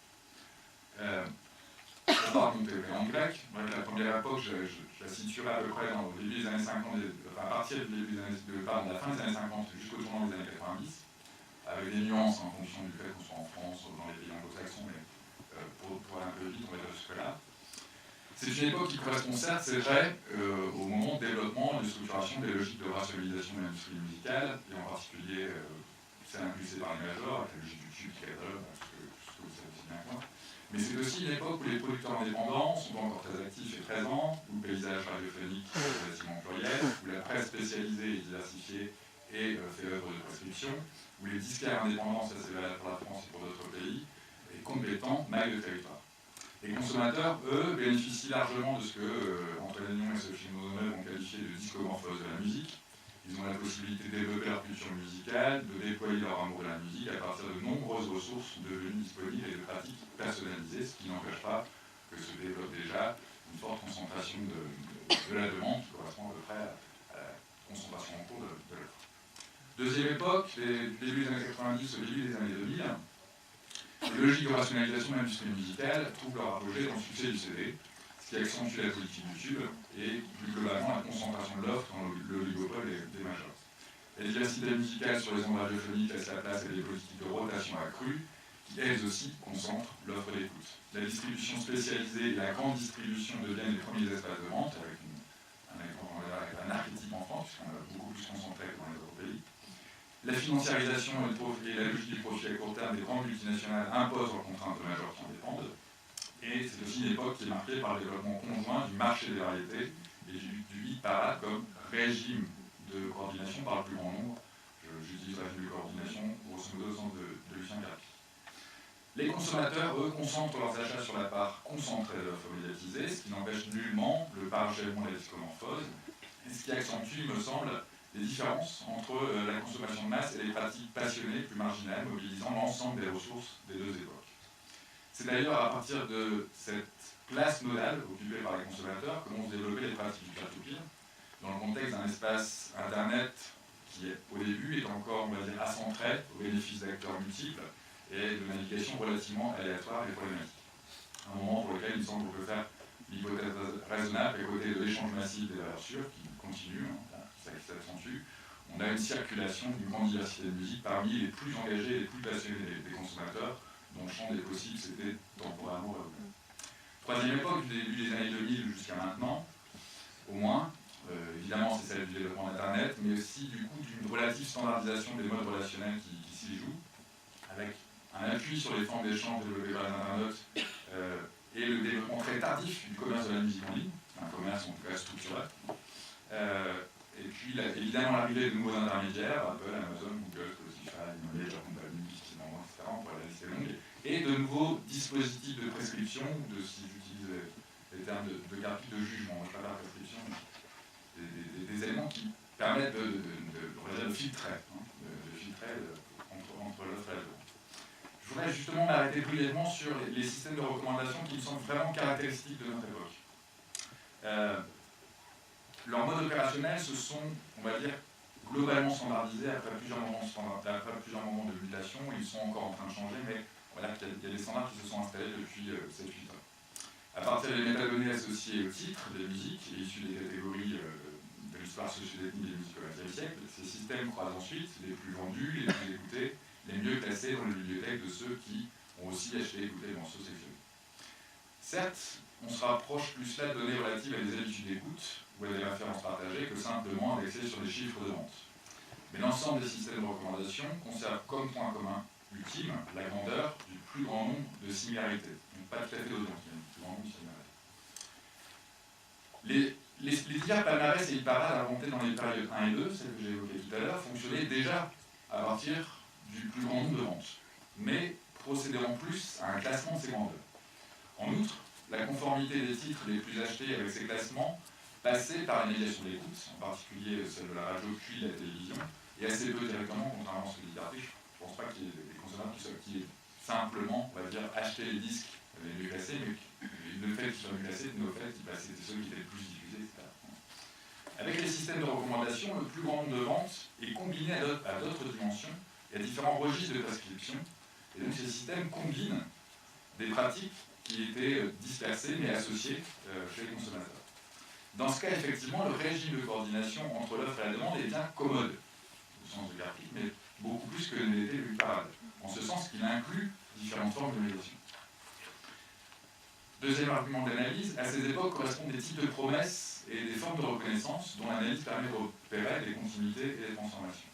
On va raconter en grec. La première époque, je la situerai à peu près au début des années 50, à partir de la fin des années 50 jusqu'au tournant des années 90, avec des nuances en fonction du fait qu'on soit en France ou dans les pays anglo-saxons, mais pour aller un peu vite, on va dire jusque-là. C'est une époque qui correspond certes, c'est vrai, au moment de développement et de structuration des logiques de rationalisation de l'industrie musicale, et en particulier celle impulsée par les majors, avec la logique du tube qui cadre, ce que vous savez aussi bien que moi. Mais c'est aussi une époque où les producteurs indépendants sont encore très actifs et présents, où le paysage radiophonique est relativement pluriel, où la presse spécialisée et diversifiée et fait œuvre de prescription, où les disquaires indépendants, ça c'est valable pour la France et pour d'autres pays, et compétents maillent le territoire. Les consommateurs, eux, bénéficient largement de ce que Antoine Agnon et Sophie Mauzonneuve ont qualifié de discomorphose de la musique. Ils ont la possibilité de développer leur culture musicale, de déployer leur amour de la musique à partir de nombreuses ressources devenues disponibles et de pratiques personnalisées, ce qui n'empêche pas que se développe déjà une forte concentration de la demande qui correspond à peu près à la concentration en cours de l'offre. Deuxième époque, les début des années 90 au début des années 2000, les logiques de rationalisation de l'industrie musicale trouvent leur apogée dans le succès du CD, ce qui accentue la politique du tube et plus globalement la concentration de l'offre dans l'oligopole des majors. La diversité musicale sur les ondes radiophoniques laisse la place à des politiques de rotation accrue qui, elles aussi, concentrent l'offre d'écoute. La distribution spécialisée et la grande distribution deviennent les premiers espaces de vente, avec un archétype en France, puisqu'on est beaucoup plus concentré que dans les autres pays. La financiarisation et la logique du profit à court terme des grandes multinationales imposent leurs contraintes de majors qui en dépendent. Et c'est aussi une époque qui est marquée par le développement conjoint du marché des variétés et du hit-parade comme régime de coordination par le plus grand nombre. J'utilise régime de coordination grosso modo au sens de Lucien Carpi. Les consommateurs, eux, concentrent leurs achats sur la part concentrée de l'offre médiatisée, ce qui n'empêche nullement le parachèvement de la discomorphose, et ce qui accentue, il me semble, les différences entre la consommation de masse et les pratiques passionnées plus marginales, mobilisant l'ensemble des ressources des deux époques. C'est d'ailleurs à partir de cette place modale occupée par les consommateurs que vont se développer les pratiques du peer-to-peer, dans le contexte d'un espace Internet qui, au début, est encore, on va dire, ascentré au bénéfice d'acteurs multiples et de navigation relativement aléatoire et problématique. Un moment pour lequel il semble qu'on peut faire l'hypothèse raisonnable à côté de l'échange massif des valeurs sûres qui continue, ça s'accentue. On a une circulation d'une grande diversité de musique parmi les plus engagés et les plus passionnés des consommateurs, dont le champ des possibles s'était temporairement réouvert. Troisième époque, du début des années 2000 jusqu'à maintenant, au moins, évidemment c'est celle du développement d'Internet, mais aussi du coup d'une relative standardisation des modes relationnels qui s'y jouent, avec un appui sur les formes d'échange développées par les internautes et le développement très tardif du commerce de la musique en ligne, un commerce en tout cas structuré. Et puis évidemment l'arrivée de nouveaux intermédiaires, Apple, Amazon, Google, Spotify, Major Company, etc., on pourrait la liste est longue, et de nouveaux dispositifs de prescription, si j'utilise les termes de caractère de jugement, je parle de prescription, des éléments qui permettent de filtrer, entre l'offre et la demande. Je voudrais justement m'arrêter brièvement sur les systèmes de recommandation qui me semblent vraiment caractéristiques de notre époque. Leurs modes opérationnels se sont, on va dire, globalement standardisés après plusieurs moments de mutation. Ils sont encore en train de changer, mais voilà qu'il y a des standards qui se sont installés depuis 7-8 ans. À partir des métadonnées associées au titre des musiques et issues des catégories de l'histoire socio-ethnique des musiques au XXe siècle, ces systèmes croisent ensuite les plus vendus, les plus écoutés, les mieux classés dans les bibliothèques de ceux qui ont aussi acheté et écouté les morceaux sélectionnés. Certes, on se rapproche plus là de données relatives à des habitudes d'écoute ou à des références partagées que simplement indexées sur des chiffres de vente. Mais l'ensemble des systèmes de recommandation conserve comme point commun ultime la grandeur du plus grand nombre de similarités. Donc pas tout à fait d'audience, mais du plus grand nombre de similarités. Les divers palmarès et parades inventés dans les périodes 1 et 2, celles que j'ai évoquées tout à l'heure, fonctionnaient déjà à partir du plus grand nombre de ventes, mais procédaient en plus à un classement de ces grandeurs. En outre, la conformité des titres les plus achetés avec ces classements passait par la médiation d'écoute, en particulier celle de la radio puis de la télévision, et assez peu directement, contrairement à ce que dit Arthur. Je ne pense pas qu'il y ait des consommateurs qui aient simplement, on va dire, acheté les disques les mieux classés, mais le fait qu'ils soient mieux classés, mais au fait, c'était ceux qui étaient le plus diffusés, etc. Avec les systèmes de recommandation, le plus grand nombre de ventes est combiné à d'autres dimensions et à différents registres de prescription. Et donc ces systèmes combinent des pratiques qui étaient dispersées mais associées chez les consommateurs. Dans ce cas, effectivement, le régime de coordination entre l'offre et la demande est bien commode, au sens de graphique, mais beaucoup plus que ne l'était le parade, en ce sens qu'il inclut différentes formes de médiation. Deuxième argument d'analyse, à ces époques correspondent des types de promesses et des formes de reconnaissance dont l'analyse permet de repérer des continuités et des transformations.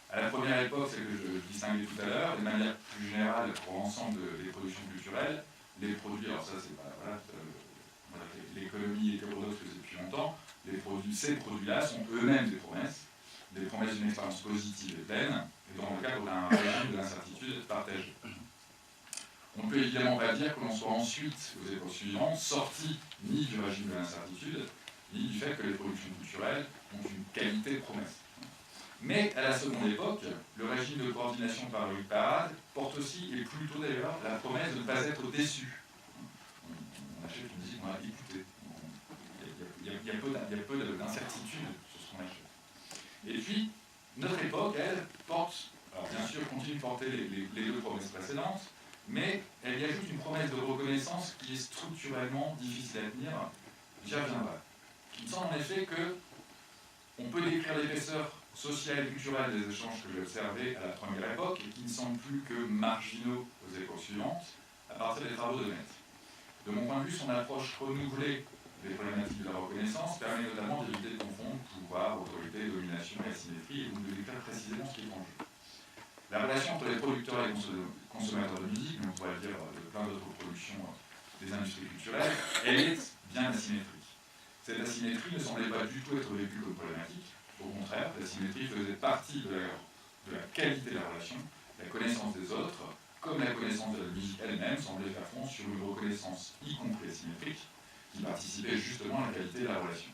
À la première époque, celle que je distinguais tout à l'heure, de manière plus générale pour l'ensemble des productions culturelles, les produits, alors ça c'est pas, voilà, l'économie hétérodoxe que c'est depuis longtemps, ces produits-là sont eux-mêmes des promesses d'une expérience positive et pleine, et dans le cadre d'un régime de l'incertitude partagée. On ne peut évidemment pas dire que l'on soit ensuite, aux époques suivantes, sorti ni du régime de l'incertitude, ni du fait que les productions culturelles ont une qualité de promesse. Mais à la seconde époque, le régime de coordination par le parade porte aussi, et plutôt d'ailleurs, la promesse de ne pas être déçu. On achète une musique qu'on a écoutée. Il y a peu d'incertitude sur ce qu'on achète. Et puis, notre époque, elle, porte, alors bien sûr, continue de porter les deux promesses précédentes, mais elle y ajoute une promesse de reconnaissance qui est structurellement difficile à tenir. J'y reviendrai. Il me semble en effet qu'on peut décrire l'épaisseur sociale et culturelle des échanges que j'ai observés à la première époque et qui ne semblent plus que marginaux aux époques suivantes, à partir des travaux de Net. De mon point de vue, son approche renouvelée des problématiques de la reconnaissance permet notamment d'éviter de confondre pouvoir, autorité, domination et asymétrie, et donc de décrire précisément ce qui est en jeu. La relation entre les producteurs et les consommateurs de musique, mais on pourrait dire de plein d'autres productions des industries culturelles, elle est bien asymétrique. Cette asymétrie ne semblait pas du tout être vécue comme problématique. Au contraire, l'asymétrie faisait partie de la qualité de la relation, la connaissance des autres, comme la connaissance de la musique elle-même semblait faire front sur une reconnaissance, y compris asymétrique, qui participait justement à la qualité de la relation.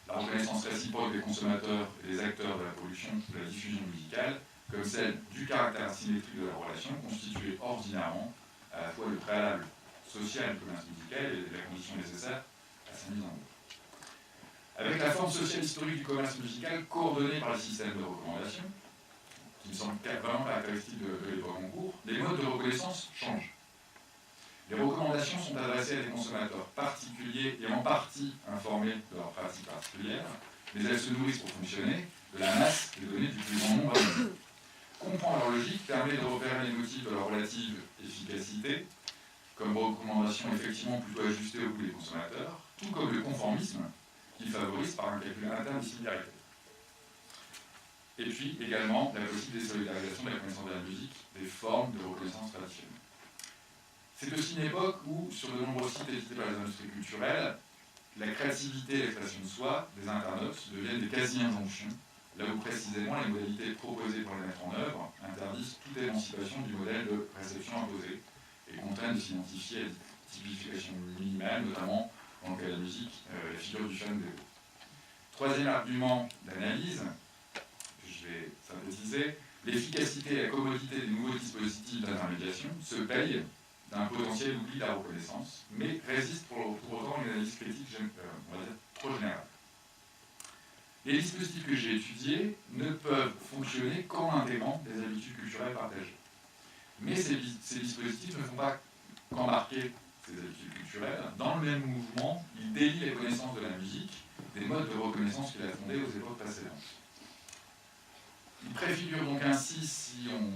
La reconnaissance réciproque des consommateurs et des acteurs de la production de la diffusion musicale, comme celle du caractère asymétrique de la relation, constituait ordinairement à la fois le préalable social du commerce musical et la condition nécessaire à sa mise en œuvre. Avec la forme sociale historique du commerce musical coordonnée par les systèmes de recommandation, qui me semble vraiment caractéristique de l'époque en cours, les modes de reconnaissance changent. Les recommandations sont adressées à des consommateurs particuliers et en partie informés de leurs pratiques particulières, mais elles se nourrissent pour fonctionner de la masse des données du plus grand nombre d'années. Comprendre leur logique permet de repérer les motifs de leur relative efficacité, comme recommandation effectivement plutôt ajustée au goût des consommateurs, tout comme le conformisme qui favorise par un calcul interne de similarité. Et puis également la possible désolidarisation de la connaissance de la musique des formes de reconnaissance traditionnelles. C'est aussi une époque où, sur de nombreux sites édités par les industries culturelles, la créativité et l'expression de soi des internautes deviennent des quasi-injonctions, là où précisément les modalités proposées pour les mettre en œuvre interdisent toute émancipation du modèle de réception imposé et contraignent de s'identifier à des typifications minimales, notamment dans le cas de la musique, la figure du fan dévot. Troisième argument d'analyse, que je vais synthétiser, l'efficacité et la commodité des nouveaux dispositifs d'intermédiation se payent d'un potentiel oubli de la reconnaissance, mais résiste pour autant à une analyse critique, on va dire, trop générale. Les dispositifs que j'ai étudiés ne peuvent fonctionner qu'en intégrant des habitudes culturelles partagées. Mais ces dispositifs ne font pas qu'embarquer ces habitudes culturelles. Dans le même mouvement, ils délient les connaissances de la musique des modes de reconnaissance qu'il a fondés aux époques précédentes. Ils préfigurent donc ainsi, si on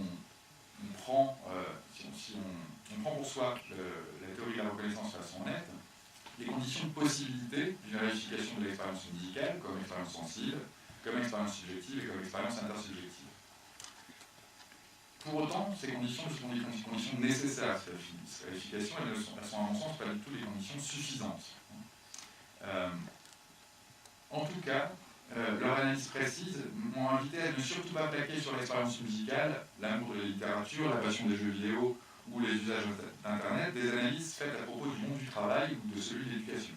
prend pour soi la théorie de la reconnaissance façon nette, les conditions de possibilité d'une vérification de l'expérience musicale comme expérience sensible, comme expérience subjective et comme expérience intersubjective. Pour autant, ces conditions sont des conditions nécessaires à cette vérification, elles sont à mon sens pas du tout des conditions suffisantes. En tout cas, leur analyse précise m'ont invité à ne surtout pas plaquer sur l'expérience musicale, l'amour de la littérature, la passion des jeux vidéo ou les usages d'Internet, des analyses faites à propos du monde du travail ou de celui de l'éducation.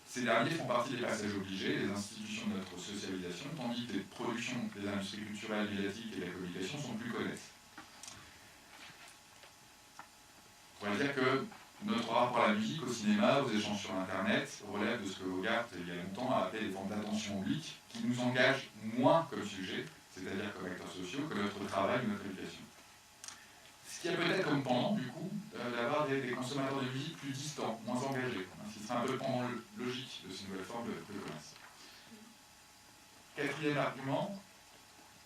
Ces derniers font partie des passages obligés des institutions de notre socialisation, tandis que les productions des industries culturelles, médiatiques et de la communication sont plus connexes. On pourrait dire que notre rapport à la musique, au cinéma, aux échanges sur Internet, relève de ce que Hogarth, il y a longtemps, a appelé des formes d'attention oblique, qui nous engagent moins comme sujet, c'est-à-dire comme acteurs sociaux, que notre travail ou notre éducation. Ce qui a peut-être comme pendant, du coup, d'avoir des consommateurs de musique plus distants, moins engagés, ce qui serait un peu le pendant logique de ces nouvelles formes de commerce. Quatrième argument,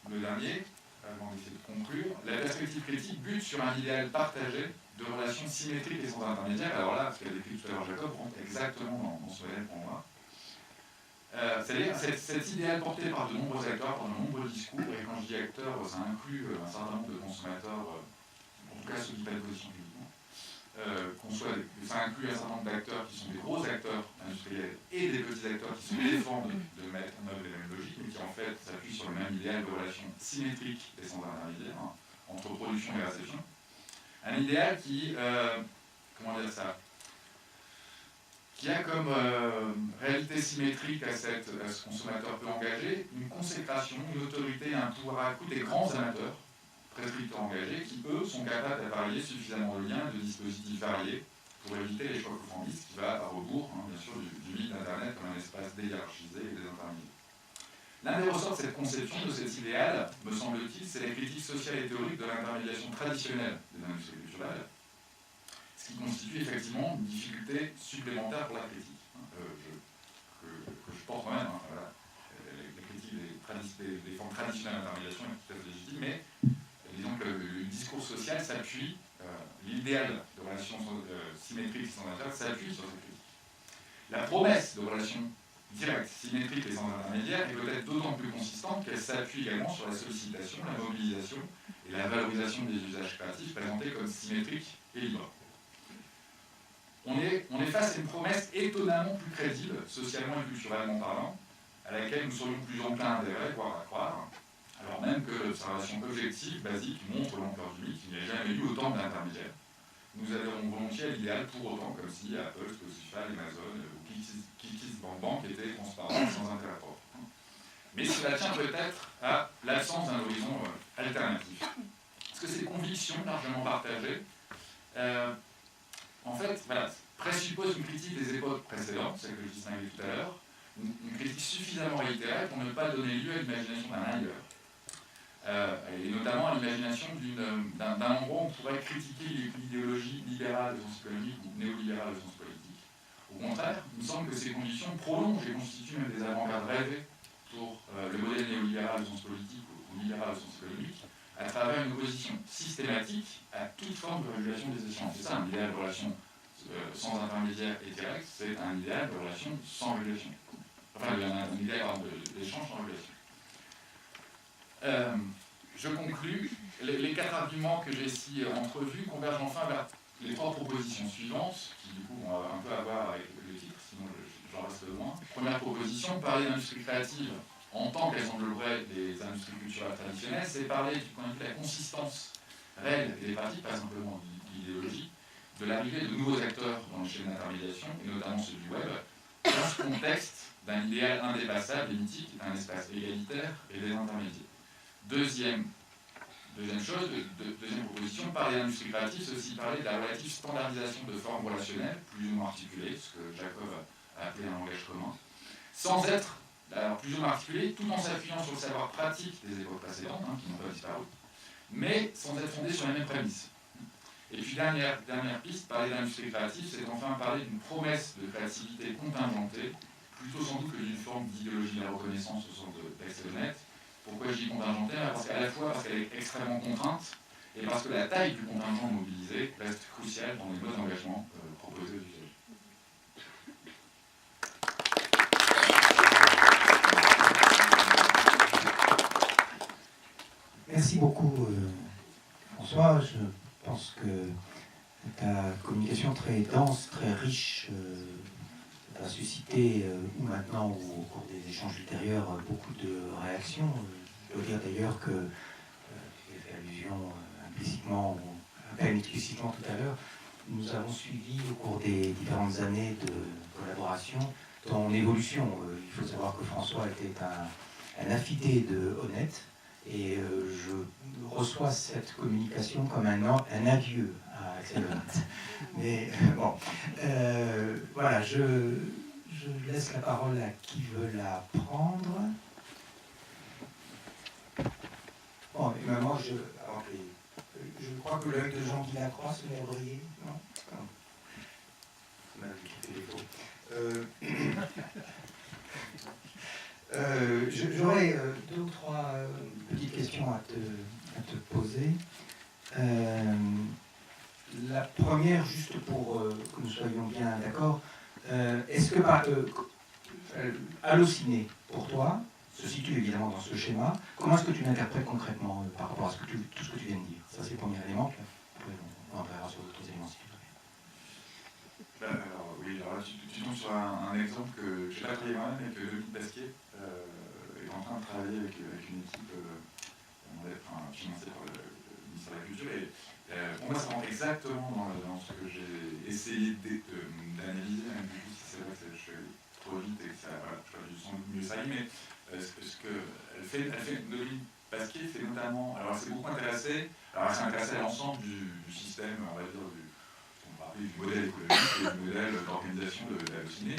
le dernier, avant d'essayer de conclure, la perspective critique bute sur un idéal partagé de relations symétriques et sans intermédiaire. Alors là, ce qu'a décrit tout à l'heure Jacob rentre exactement dans ce modèle pour moi. C'est-à-dire cet idéal porté par de nombreux acteurs, par de nombreux discours, et quand je dis acteurs, ça inclut un certain nombre de consommateurs, en tout cas ceux qui prennent position publiquement, ça inclut un certain nombre d'acteurs qui sont des gros acteurs industriels et des petits acteurs qui se défendent de mettre en œuvre les mêmes logiques, mais qui en fait s'appuient sur le même idéal de relation symétrique et sans intermédiaire, entre production et réception. Un idéal qui, qui a comme réalité symétrique à ce consommateur peu engagé une consécration, une autorité et un pouvoir à coup des grands amateurs, prescripteurs engagés, qui eux sont capables d'appareiller suffisamment de liens et de dispositifs variés pour éviter les choix conformistes qui va à rebours, bien sûr, du mythe d'Internet comme un espace déhiérarchisé et désintermédié. L'un des ressorts de cette conception, de cet idéal, me semble-t-il, c'est la critique sociale et théorique de l'intermédiation traditionnelle des industries culturelles, ce qui constitue effectivement une difficulté supplémentaire pour la critique, que je porte quand même. Voilà. La critique des formes traditionnelles d'intermédiation est tout à fait légitime, mais disons que le discours social s'appuie, l'idéal de relations symétriques et sans intermédiaire s'appuie sur cette critique. La promesse de relations directe, symétrique et sans intermédiaire est peut-être d'autant plus consistante qu'elle s'appuie également sur la sollicitation, la mobilisation et la valorisation des usages créatifs présentés comme symétriques et libres. On est face à une promesse étonnamment plus crédible, socialement et culturellement parlant, à laquelle nous serions plus enclins à adhérer, voire à croire, alors même que l'observation objective, basique, montre l'ampleur du mythe, il n'y a jamais eu autant d'intermédiaires. Nous adhérons volontiers à l'idéal pour autant, comme si Apple, Spotify, Amazon ou KissKissBankBank étaient transparents sans intérêt propre. Mais cela tient peut-être à l'absence d'un horizon alternatif. Parce que ces convictions largement partagées, en fait, présupposent une critique des époques précédentes, celle que je distinguais tout à l'heure, une critique suffisamment réitérée pour ne pas donner lieu à l'imagination d'un ailleurs. et notamment à l'imagination d'un endroit où on pourrait critiquer l'idéologie libérale de sens économique ou néolibérale de sens politique. Au contraire, il me semble que ces conditions prolongent et constituent même des avant-gardes rêvées pour le modèle néolibéral de sens politique ou libéral de sens économique, à travers une opposition systématique à toute forme de régulation des échanges. C'est ça, un idéal de relation sans intermédiaire et direct, c'est un idéal de relation sans régulation. Enfin, un idéal d'échange sans régulation. Je conclus. Les 4 arguments que j'ai ici entrevus convergent enfin vers les 3 propositions suivantes, qui du coup vont un peu à voir avec le titre, sinon j'en reste loin. Première proposition, parler d'industrie créative en tant qu'elles engloberaient des industries culturelles traditionnelles, c'est parler du point de vue de la consistance réelle des pratiques, pas simplement de l'idéologie, de l'arrivée de nouveaux acteurs dans le schéma d'intermédiation, et notamment celui du web, dans ce contexte d'un idéal indépassable et mythique, d'un espace égalitaire et des intermédiaires. Deuxième proposition, parler d'industrie créative, c'est aussi parler de la relative standardisation de formes relationnelles, plus ou moins articulées, ce que Jacob a appelé un langage commun, sans être plus ou moins articulé, tout en s'appuyant sur le savoir pratique des époques précédentes, qui n'ont pas disparu, mais sans être fondé sur les mêmes prémices. Et puis dernière piste, parler d'industrie créative, c'est enfin parler d'une promesse de créativité contingentée, plutôt sans doute que d'une forme d'idéologie de la reconnaissance au sens d'Axel. Pourquoi je dis contingentaire? Parce qu'à la fois parce qu'elle est extrêmement contrainte, et parce que la taille du contingent mobilisé reste cruciale dans les modes d'engagement proposés aux usagers. Merci beaucoup, François. Je pense que ta communication très dense, très riche, va susciter, ou maintenant ou au cours des échanges ultérieurs, beaucoup de réactions. Je dois dire d'ailleurs que, j'ai fait allusion implicitement ou à peine explicitement tout à l'heure, nous avons suivi au cours des différentes années de collaboration ton évolution. Il faut savoir que François était un affidé de Honnête, et je reçois cette communication comme un adieu à Axel Honnête. Mais bon, voilà, je laisse la parole à qui veut la prendre. Bon, et maintenant, je crois que l'œil de Jean-Guy Lacroix se met à briller, non? On a fait les faux. J'aurais 2 ou 3 petites questions à te poser. La première, juste pour que nous soyons bien d'accord, est-ce que Allociné, pour toi, se situe évidemment dans ce schéma? Comment est-ce que tu l'interprètes concrètement par rapport à tout ce que tu viens de dire? Ça, c'est le premier élément. Après, on verra sur d'autres éléments si tu veux. Alors, oui, alors là, tu tombes sur un exemple que je n'ai pas travaillé moi-même, mais que Dominique Pasquier est en train de travailler avec une équipe financée par le ministère de la Culture. Et pour moi, ça rentre exactement dans ce que j'ai essayé d'analyser, même du coup, si c'est vrai que je fais trop vite et que ça, voilà, je peux sans doute mieux ça, mais ce qu'elle fait, Dominique Pasquier fait notamment, alors elle s'est beaucoup intéressée, alors elle s'est intéressée à l'ensemble du système, on va dire, du modèle économique et du modèle d'organisation de Allociné.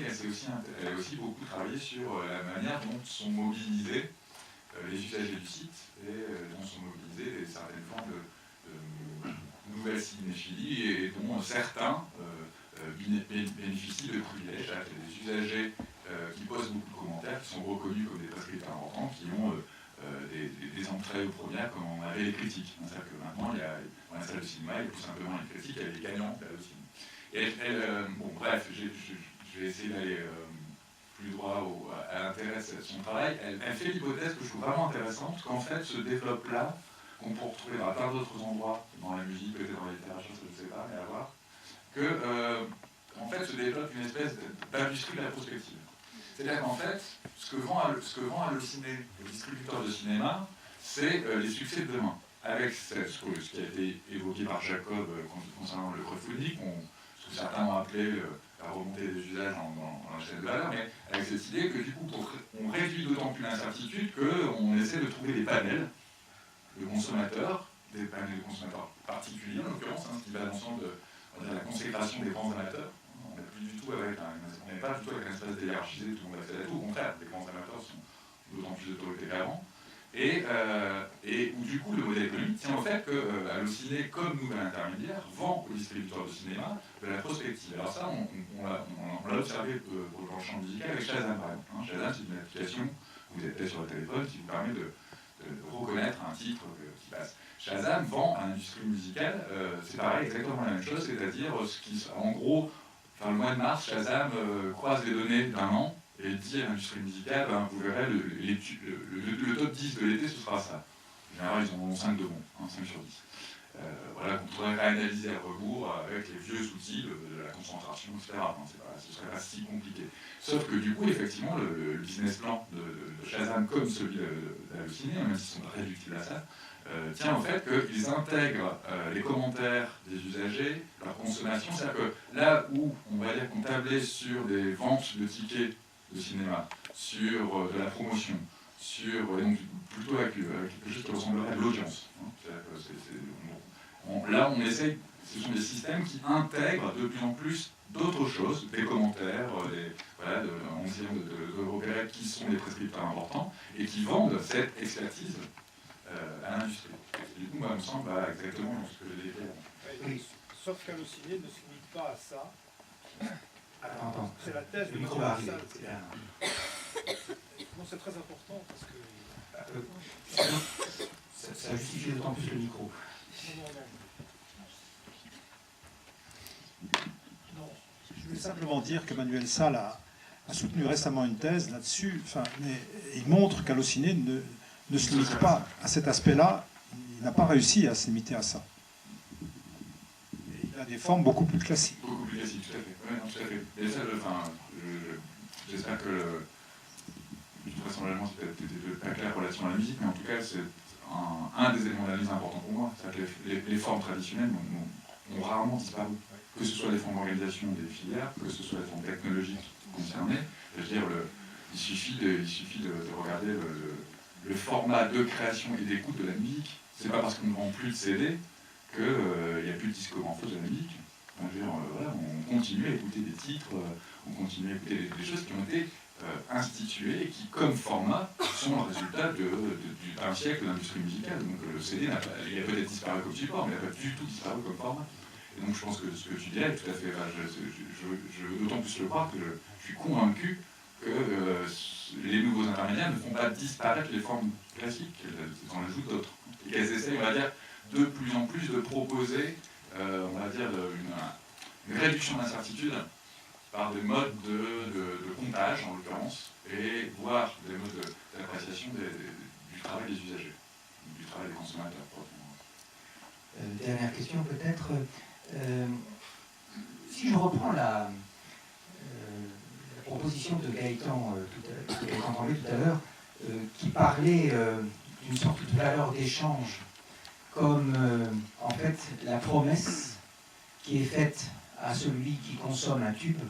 Elle a aussi beaucoup travaillé sur la manière dont sont mobilisés les usagers du site et dont sont mobilisées certaines formes de nouvelles cinéphilie et dont certains bénéficient de privilèges. Il y a des usagers qui posent beaucoup de commentaires, qui sont reconnus comme des prescripteurs importants, qui ont des entrées aux premières comme on avait les critiques. C'est-à-dire que maintenant, dans la salle de cinéma, il y a tout simplement les critiques, elle est gagnante là aussi. Et bon, bref, je vais essayer d'aller plus droit à l'intérêt de son travail. Elle fait l'hypothèse que je trouve vraiment intéressante, qu'en fait, ce développe-là, qu'on peut retrouver dans plein d'autres endroits, dans la musique, peut-être dans la littérature, je ne sais pas, mais à voir, que, en fait, se développe une espèce d'industrie de la prospective. C'est-à-dire qu'en fait, ce que vend Allociné, le distributeur de cinéma, c'est les succès de demain. Avec ce qui a été évoqué par Jacob concernant le crowdfunding, ce que certains ont appelé la remontée des usages dans la chaîne de valeur, mais avec cette idée que du coup, on réduit d'autant plus l'incertitude qu'on essaie de trouver des panels de consommateurs, des panels de consommateurs particuliers en l'occurrence, ce qui va dans le sens de la consécration des grands amateurs. On n'est pas du tout avec un espace hiérarchisé, tout le monde accède à tout. Au contraire, les grands amateurs sont d'autant plus d'autorité qu'avant. et où du coup le modèle économique tient au fait que Allociné, comme nouvel intermédiaire, vend aux distributeurs de cinéma de la prospective. Alors ça, on l'a observé dans le champ musical avec Shazam par exemple. Hein. Shazam, c'est une application, vous êtes peut-être sur le téléphone, qui vous permet de reconnaître un titre qui passe. Shazam vend à l'industrie musicale, c'est pareil, exactement la même chose, c'est-à-dire en gros, le mois de mars, Shazam croise les données d'un an et dit à l'industrie musicale, ben, vous verrez, le top 10 de l'été, ce sera ça. En général, ils en ont 5 de bons, 5 sur 10. Voilà, qu'on pourrait réanalyser à rebours avec les vieux outils de la concentration, etc. Ce ne serait pas si compliqué. Sauf que du coup, effectivement, le business plan de Shazam, comme celui d'Allociné, même s'ils sont réductibles à ça, tient au fait qu'ils intègrent les commentaires des usagers, leur consommation. C'est-à-dire que là où on va dire qu'on tablait sur des ventes de tickets de cinéma, sur de la promotion, donc plutôt avec quelque chose qui ressemblerait à de l'audience. Hein. Là, on essaye, ce sont des systèmes qui intègrent de plus en plus d'autres choses, des commentaires, on dirait de repérer qui sont les prescripteurs importants, et qui vendent cette expertise à l'industrie. Du coup, moi, me semble exactement dans ce que j'ai décrit avant. Oui. Sauf qu'Allociné ne se limite pas à ça. Attends. C'est la thèse Le de micro va arriver. Non, c'est très important parce que. Ça justifie d'autant plus le micro. Non. Je voulais simplement dire que Manuel Salle a soutenu récemment une thèse là-dessus. Mais il montre qu'Allociné ne se limite pas à cet aspect-là. Il n'a pas réussi à se limiter à ça. Et il a des formes beaucoup plus classiques. Beaucoup plus classiques, tout à fait. Oui, non, tout à fait. Et ça, j'espère que vraisemblablement, c'est peut-être pas clair en relation à la musique, mais en tout cas, c'est un des éléments d'analyse importants pour moi. C'est-à-dire que les formes traditionnelles ont rarement disparu. Que ce soit les formes d'organisation des filières, que ce soit les formes technologiques concernées. Je veux dire, il suffit de regarder le format de création et d'écoute de la musique. C'est pas parce qu'on ne vend plus de CD qu'il n'y a plus de disco-gramphose de la musique. Enfin, je veux dire, voilà, on continue à écouter des titres, on continue à écouter des choses qui ont été instituées et qui, comme format, sont le résultat d'un siècle d'industrie musicale. Donc le CD, il a peut-être disparu comme support, mais il n'a pas du tout disparu comme format. Et donc je pense que ce que tu dis est tout à fait... je veux d'autant plus le croire que je suis convaincu que les nouveaux intermédiaires ne font pas disparaître les formes classiques, elles en ajoutent d'autres. Et qu'elles essayent, on va dire, de plus en plus de proposer, on va dire, une réduction d'incertitude par des modes de comptage, en l'occurrence, et voire des modes d'appréciation du travail des usagers, du travail des consommateurs. Dernière question peut-être. Si je reprends la proposition de Gaëtan Tremblay tout à l'heure, qui parlait d'une sorte de valeur d'échange, comme en fait la promesse qui est faite à celui qui consomme un tube